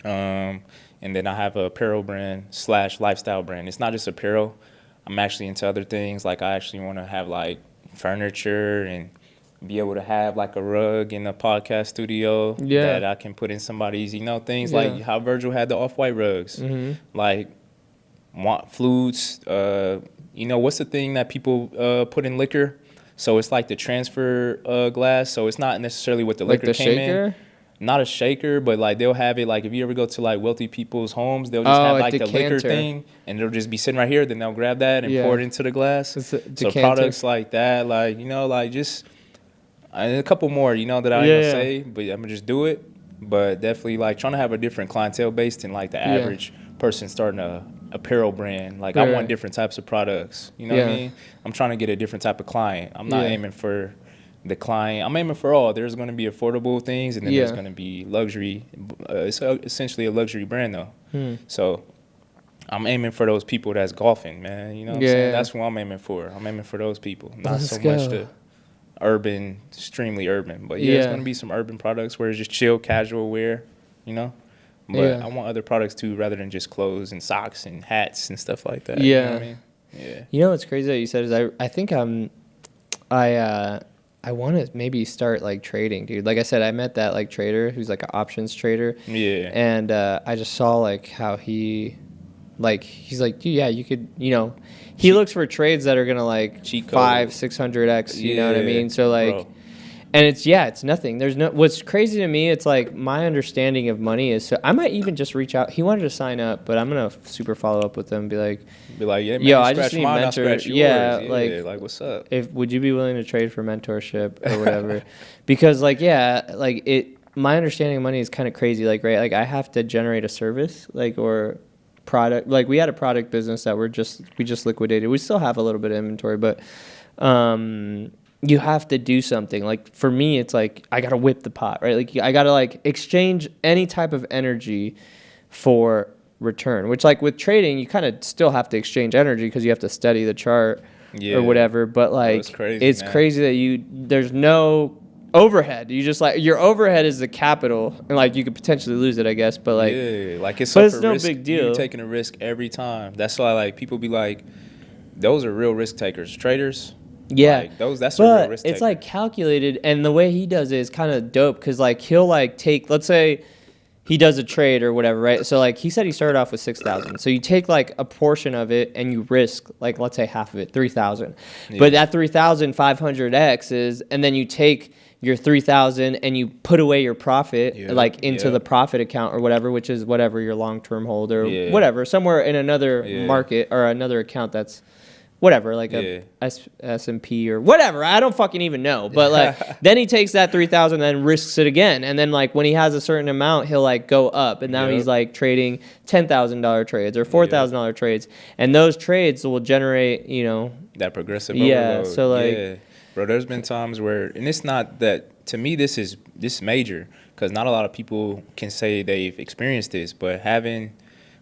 And then I have a apparel brand / lifestyle brand. It's not just apparel. I'm actually into other things. Like I actually want to have like furniture and be able to have like a rug in a podcast studio that I can put in somebody's, things like how Virgil had the off-white rugs. Mm-hmm. Like flutes, what's the thing that people put in liquor? So it's like the transfer glass. So it's not necessarily what the liquor the came shaker? in. Not a shaker, but like they'll have it like if you ever go to like wealthy people's homes, they'll just have like the liquor thing and it'll just be sitting right here. Then they'll grab that and pour it into the glass. So products like that, like, like just and a couple more, that I ain't gonna say, but I'm gonna just do it. But definitely like trying to have a different clientele base than like the average person starting a apparel brand. Like I want different types of products. You know what I mean? I'm trying to get a different type of client. I'm not aiming for the client. I'm aiming for all. There's going to be affordable things, and then there's going to be luxury. It's essentially a luxury brand, though. So I'm aiming for those people that's golfing, man. You know what I'm saying? That's what I'm aiming for. I'm aiming for those people, not much the urban, extremely urban. But it's going to be some urban products where it's just chill, casual wear, But I want other products too, rather than just clothes and socks and hats and stuff like that. You know what I mean? Yeah. You know what's crazy that you said is I think I want to maybe start like trading, dude. Like I said, I met that like trader who's like an options trader. Yeah. And I just saw like how he's like, dude, yeah, you could, he looks for trades that are going to like 500-600x, you know what I mean? So like, and it's nothing. What's crazy to me, it's like my understanding of money is, so I might even just reach out. He wanted to sign up, but I'm going to super follow up with him and be like, yeah, man, yo, I just need mentor. Yeah, like what's up? Would you be willing to trade for mentorship or whatever? Because my understanding of money is kind of crazy. Like, right, like I have to generate a service, like, or product. Like we had a product business that we just liquidated. We still have a little bit of inventory, but you have to do something. Like for me, it's like I gotta whip the pot, right? Like I gotta like exchange any type of energy for return. Which like with trading, you kind of still have to exchange energy because you have to study the chart or whatever. But like it's crazy that there's no overhead. You just like your overhead is the capital, and like you could potentially lose it, I guess. But like it's but it's no big deal. You're taking a risk every time. That's why like people be like, those are real risk takers. Traders. Yeah, like, that's a real risk taker. It's like calculated, and the way he does it is kind of dope because like he'll like take, let's say he does a trade or whatever, right? So like he said he started off with 6,000, so you take like a portion of it and you risk like let's say half of it, 3,000, but that 3,500 is, and then you take your 3,000 and you put away your profit like into the profit account or whatever, which is whatever your long-term hold or whatever, somewhere in another market or another account that's whatever, like a S&P or whatever. I don't fucking even know. But like then he takes that 3,000 and then risks it again. And then like when he has a certain amount, he'll like go up. And now he's like trading $10,000 trades or $4,000 trades. And those trades will generate, you know, that progressive overload. Yeah. So like bro, there's been times where, and it's not that, to me this is major because not a lot of people can say they've experienced this, but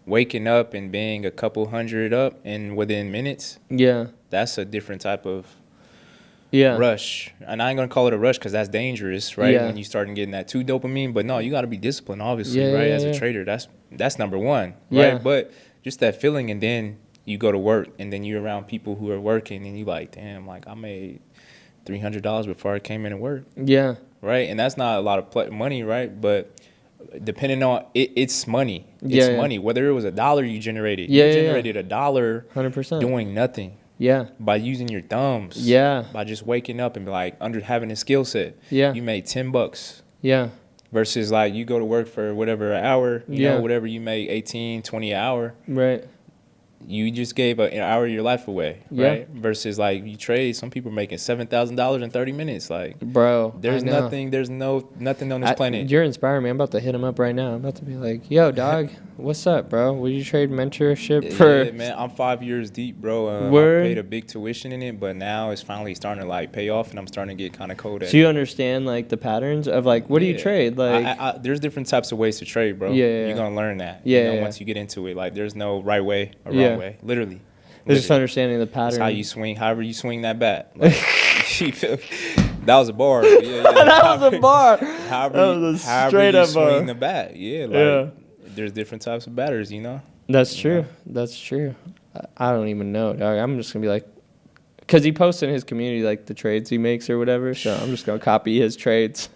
waking up and being a couple hundred up and within minutes, that's a different type of rush. And I ain't gonna call it a rush because that's dangerous, right? When you start getting that too dopamine. But no, you got to be disciplined, obviously, right? As a trader, that's number one, right? But just that feeling, and then you go to work, and then you're around people who are working, and you like, damn, like I made $300 before I came in and worked. Yeah. Right, and that's not a lot of money, right? But depending on it's money. It's money. Whether it was $1 you generated, you generated $1 100% doing nothing. Yeah. By using your thumbs. Yeah. By just waking up and be like having a skill set. Yeah. You made $10. Yeah. Versus like you go to work for whatever an hour, you know, whatever you make 18, 20 an hour. Right. You just gave an hour of your life away, right? Versus like you trade, some people are making $7,000 in 30 minutes. Like, bro, there's nothing on this planet. You're inspiring me. I'm about to hit him up right now. I'm about to be like, yo, dog, what's up, bro? Would you trade mentorship for? Yeah, man, I'm 5 years deep, bro. I paid a big tuition in it, but now it's finally starting to like pay off, and I'm starting to get kind of cold at it. So you understand like the patterns of like, what do you trade? Like, there's different types of ways to trade, bro. Yeah, you're gonna learn that. Yeah, you know, once you get into it, like, there's no right way or wrong way, literally. It's just understanding the pattern. It's how you swing, however you swing that bat. Like, that was a bar. Yeah. That was a bar. However you swing the bat. Yeah, like there's different types of batters, you know. That's true. That's true. I don't even know, dog. I'm just gonna be like, because he posts in his community like the trades he makes or whatever. So I'm just gonna copy his trades.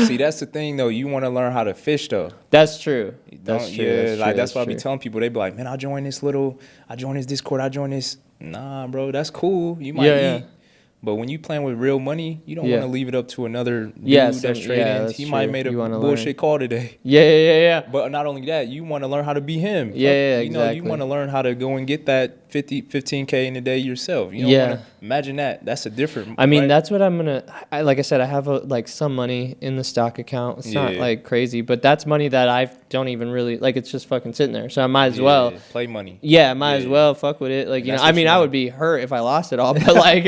See, that's the thing though. You want to learn how to fish though. That's true. That's true. Yeah, like that's why I be telling people. They be like, man, I join this Discord. I join this. Nah, bro, that's cool. You might eat. But when you playing with real money, you don't want to leave it up to another dude that's trading. He might made a bullshit call today. Yeah. But not only that, you want to learn how to be him. Yeah, you know, you want to learn how to go and get that 15K in a day yourself. You don't want to imagine that. That's a different. I mean, that's what I'm gonna. Like I said, I have like some money in the stock account. It's not like crazy, but that's money that I don't even really like. It's just fucking sitting there. So I might as well play money. Yeah, might as well fuck with it. Like, you know, I mean, I would be hurt if I lost it all, but like.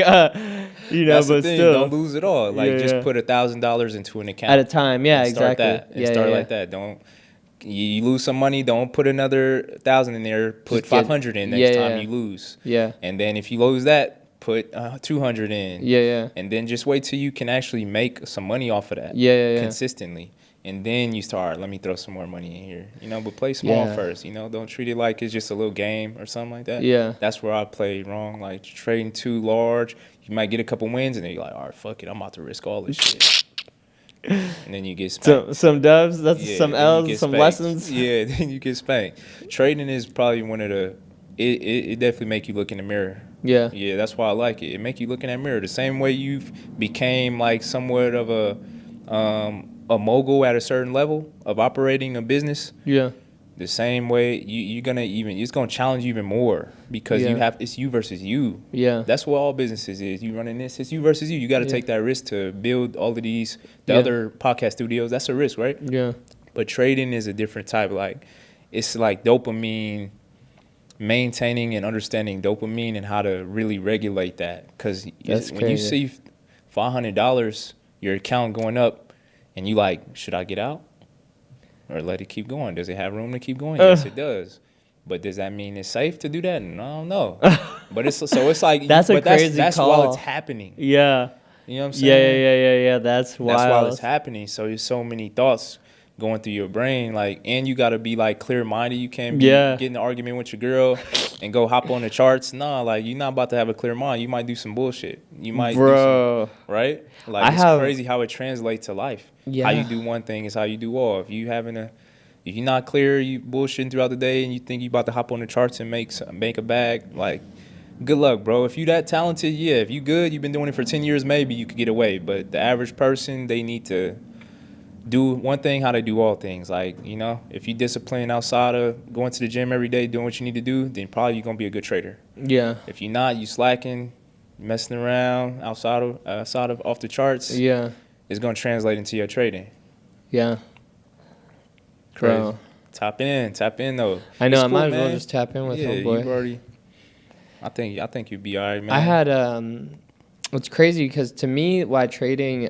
You know, that's but the thing. Still, don't lose it all. Like, just put $1,000 into an account at a time. Yeah, exactly. Start like that. Don't you lose some money? Don't put another 1,000 in there. Put 500 in next time you lose. Yeah. And then if you lose that, put 200 in. Yeah. And then just wait till you can actually make some money off of that. Yeah. Consistently. And then you start, let me throw some more money in here, you know, but play small first, you know, don't treat it like it's just a little game or something like that. Yeah. That's where I played wrong, like trading too large. You might get a couple wins and then you're like, all right, fuck it, I'm about to risk all this shit. And then you get spanked. Some dubs, that's some L's, some lessons. Yeah, then you get spanked. Trading is probably one of the, it definitely make you look in the mirror. Yeah. Yeah, that's why I like it. It make you look in that mirror. The same way you've became like somewhat of a mogul at a certain level of operating a business. Yeah. The same way it's gonna challenge you even more because it's you versus you. Yeah. That's what all businesses is. You running this, it's you versus you. You gotta take that risk to build all of these other podcast studios. That's a risk, right? Yeah. But trading is a different type. Like, it's like dopamine, maintaining and understanding dopamine and how to really regulate that. Because when you see $500, your account going up, and you like, should I get out or let it keep going? Does it have room to keep going? Yes, it does. But does that mean it's safe to do that? No, I don't know. But it's like That's a crazy that's call. while it's happening. Yeah. You know what I'm saying? Yeah. That's wild. That's while it's happening. So there's so many thoughts going through your brain, like, and you gotta be like clear-minded. You can't be getting in an argument with your girl and go hop on the charts. Nah, like, you're not about to have a clear mind. You might do some bullshit. You might do some, right? Like, it's crazy how it translates to life. Yeah. How you do one thing is how you do all. If you're not clear, you bullshitting throughout the day, and you think you about to hop on the charts and make a bag, like, good luck, bro. If you that talented, yeah. If you good, you've been doing it for 10 years, maybe you could get away. But the average person, they need to do one thing how they do all things. Like, you know, if you discipline outside of going to the gym every day, doing what you need to do, then probably you're going to be a good trader. Yeah. If you're not, you slacking, messing around outside of off the charts, yeah, it's going to translate into your trading. Yeah. Crazy. Bro. Tap in though. I know, it's I cool, might as well man. just tap in with homeboy. You've already, I think you'd be all right, man. I had it's crazy because to me, why trading,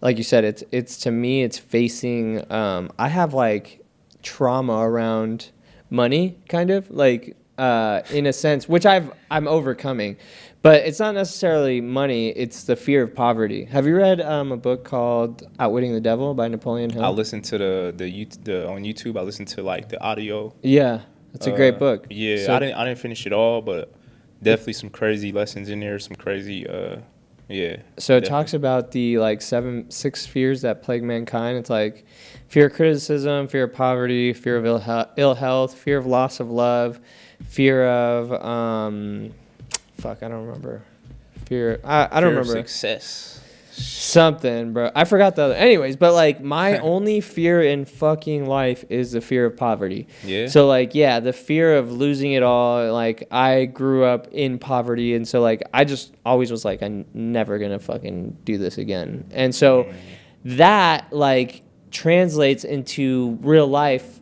like you said, it's to me, it's facing, I have like trauma around money, kind of like, in a sense, which I'm overcoming, but it's not necessarily money. It's the fear of poverty. Have you read a book called Outwitting the Devil by Napoleon Hill? I listened to the on YouTube. I listened to like the audio. Yeah, it's a great book. Yeah, So, I didn't finish it all, but definitely some crazy lessons in there. Some crazy, yeah. So it talks about the like 6 fears that plague mankind. It's like fear of criticism, fear of poverty, fear of ill health, fear of loss of love, fear of I don't remember. I don't remember. Success. Something, bro. I forgot the other. Anyways, but like my only fear in fucking life is the fear of poverty. Yeah. So like, yeah, the fear of losing it all. Like I grew up in poverty, and so like I just always was like, I'm never gonna fucking do this again. And so that like translates into real life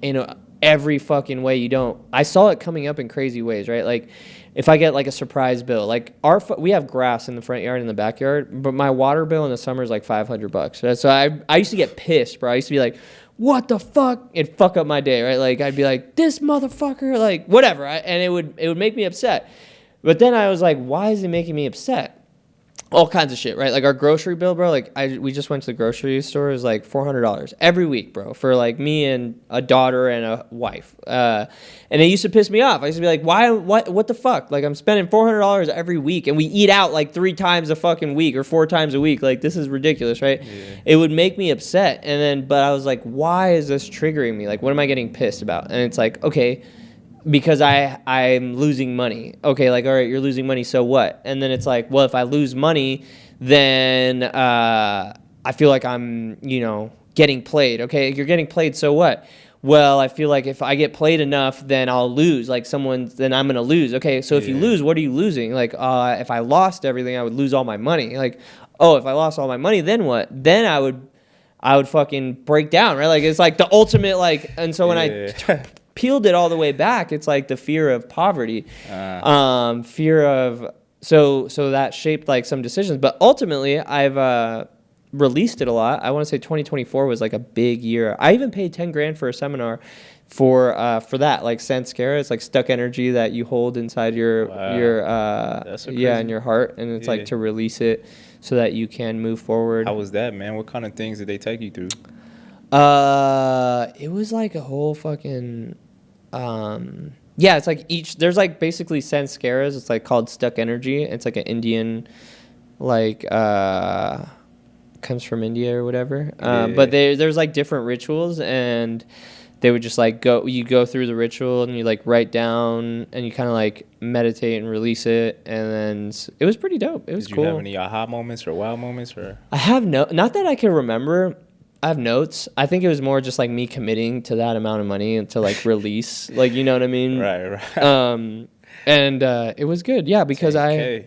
in every fucking way you don't. I saw it coming up in crazy ways, right? Like if I get like a surprise bill, like we have grass in the front yard and the backyard, but my water bill in the summer is like $500. So I used to get pissed, bro. I used to be like, what the fuck? It'd fuck up my day, right? Like I'd be like, this motherfucker, like whatever. And it would make me upset. But then I was like, why is it making me upset? All kinds of shit, right? Like our grocery bill, bro. Like we just went to the grocery store. It was like $400 every week, bro, for like me and a daughter and a wife. And it used to piss me off. I used to be like, why? What the fuck? Like I'm spending $400 every week, and we eat out like 3 times a fucking week or 4 times a week. Like this is ridiculous, right? Yeah. It would make me upset, but I was like, why is this triggering me? Like, what am I getting pissed about? And it's like, okay. Because I'm losing money. Okay, like, all right, you're losing money, so what? And then it's like, well, if I lose money, then I feel like I'm, getting played. Okay, you're getting played, so what? Well, I feel like if I get played enough, then I'll lose. Like then I'm going to lose. Okay, so if you lose, what are you losing? Like, if I lost everything, I would lose all my money. Like, oh, if I lost all my money, then what? Then I would fucking break down, right? Like, it's like the ultimate, like, and so when I peeled it all the way back, it's like the fear of poverty, fear of so that shaped like some decisions. But ultimately, I've released it a lot. I want to say 2024 was like a big year. I even paid $10,000 for a seminar for that, like Sanskara. It's like stuck energy that you hold inside your That's so crazy. in your heart, and it's like to release it so that you can move forward. How was that, man? What kind of things did they take you through? It was like a whole fucking it's like there's like basically Sanskaras. It's like called stuck energy. It's like an Indian, like comes from India or whatever. But there's like different rituals, and they would just like you go through the ritual and you like write down and you kind of like meditate and release it, and then it was pretty dope. It was cool. Did you have any aha moments or wow moments or? I have not that I can remember. I have notes. I think it was more just like me committing to that amount of money and to like release, like, you know what I mean? Right. And it was good. Yeah. Because I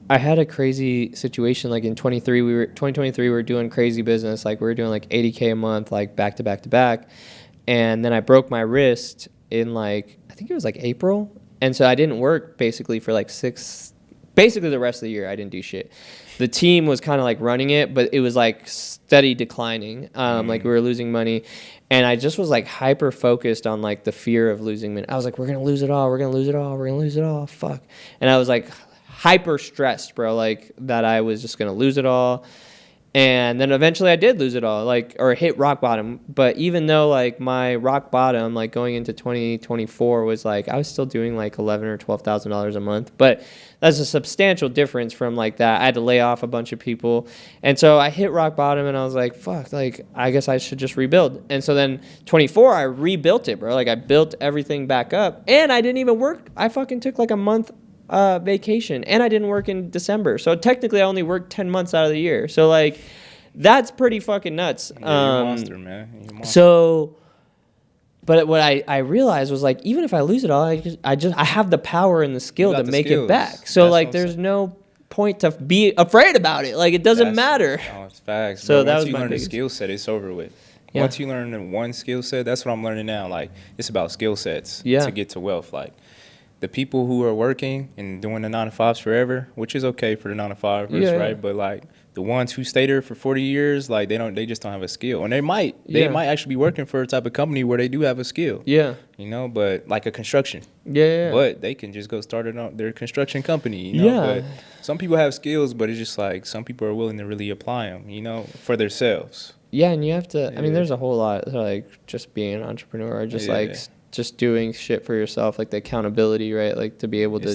had a crazy situation. Like in 2023, we were doing crazy business. Like we were doing like 80K a month, like back to back to back. And then I broke my wrist in like, I think it was like April. And so I didn't work basically for like basically the rest of the year. I didn't do shit. The team was kind of like running it, but it was like steady declining. Like we were losing money. And I just was like hyper focused on like the fear of losing money. I was like, we're going to lose it all. We're going to lose it all. We're going to lose it all. Fuck. And I was like hyper stressed, bro, like that I was just going to lose it all. And then eventually I did lose it all, like, or hit rock bottom. But even though like my rock bottom, like going into 2024 was like, I was still doing like $11,000 or $12,000 a month. But that's a substantial difference from like that. I had to lay off a bunch of people. And so I hit rock bottom and I was like, fuck, like, I guess I should just rebuild. And so then 24, I rebuilt it, bro. Like I built everything back up and I didn't even work. I fucking took like a month vacation and I didn't work in December. So technically I only worked 10 months out of the year. So like that's pretty fucking nuts. Yeah, you're a monster, man. You're a monster. So but what I realized was like even if I lose it all, I have the power and the skill to make it back. So that's like there's no point to be afraid about it. Like it doesn't matter. Oh, it's facts. So bro. that Once was you my learn the biggest skill set, it's over with. Yeah. Once you learn the one skill set, that's what I'm learning now. Like it's about skill sets Yeah. to get to wealth. Like the people who are working and doing the 9-to-5s forever, which is okay for the 9-to-5ers, Yeah. right? But like the ones who stay there for 40 years, like they just don't have a skill. And they might actually be working for a type of company where they do have a skill. Yeah. You know, but like a construction. Yeah. But they can just go start their construction company, you know. Yeah. But some people have skills, but it's just like some people are willing to really apply them, you know, for themselves. Yeah, and you have to. I mean, Yeah. there's a whole lot like just being an entrepreneur, or just Yeah. like just doing shit for yourself, like the accountability, right? Like to be able to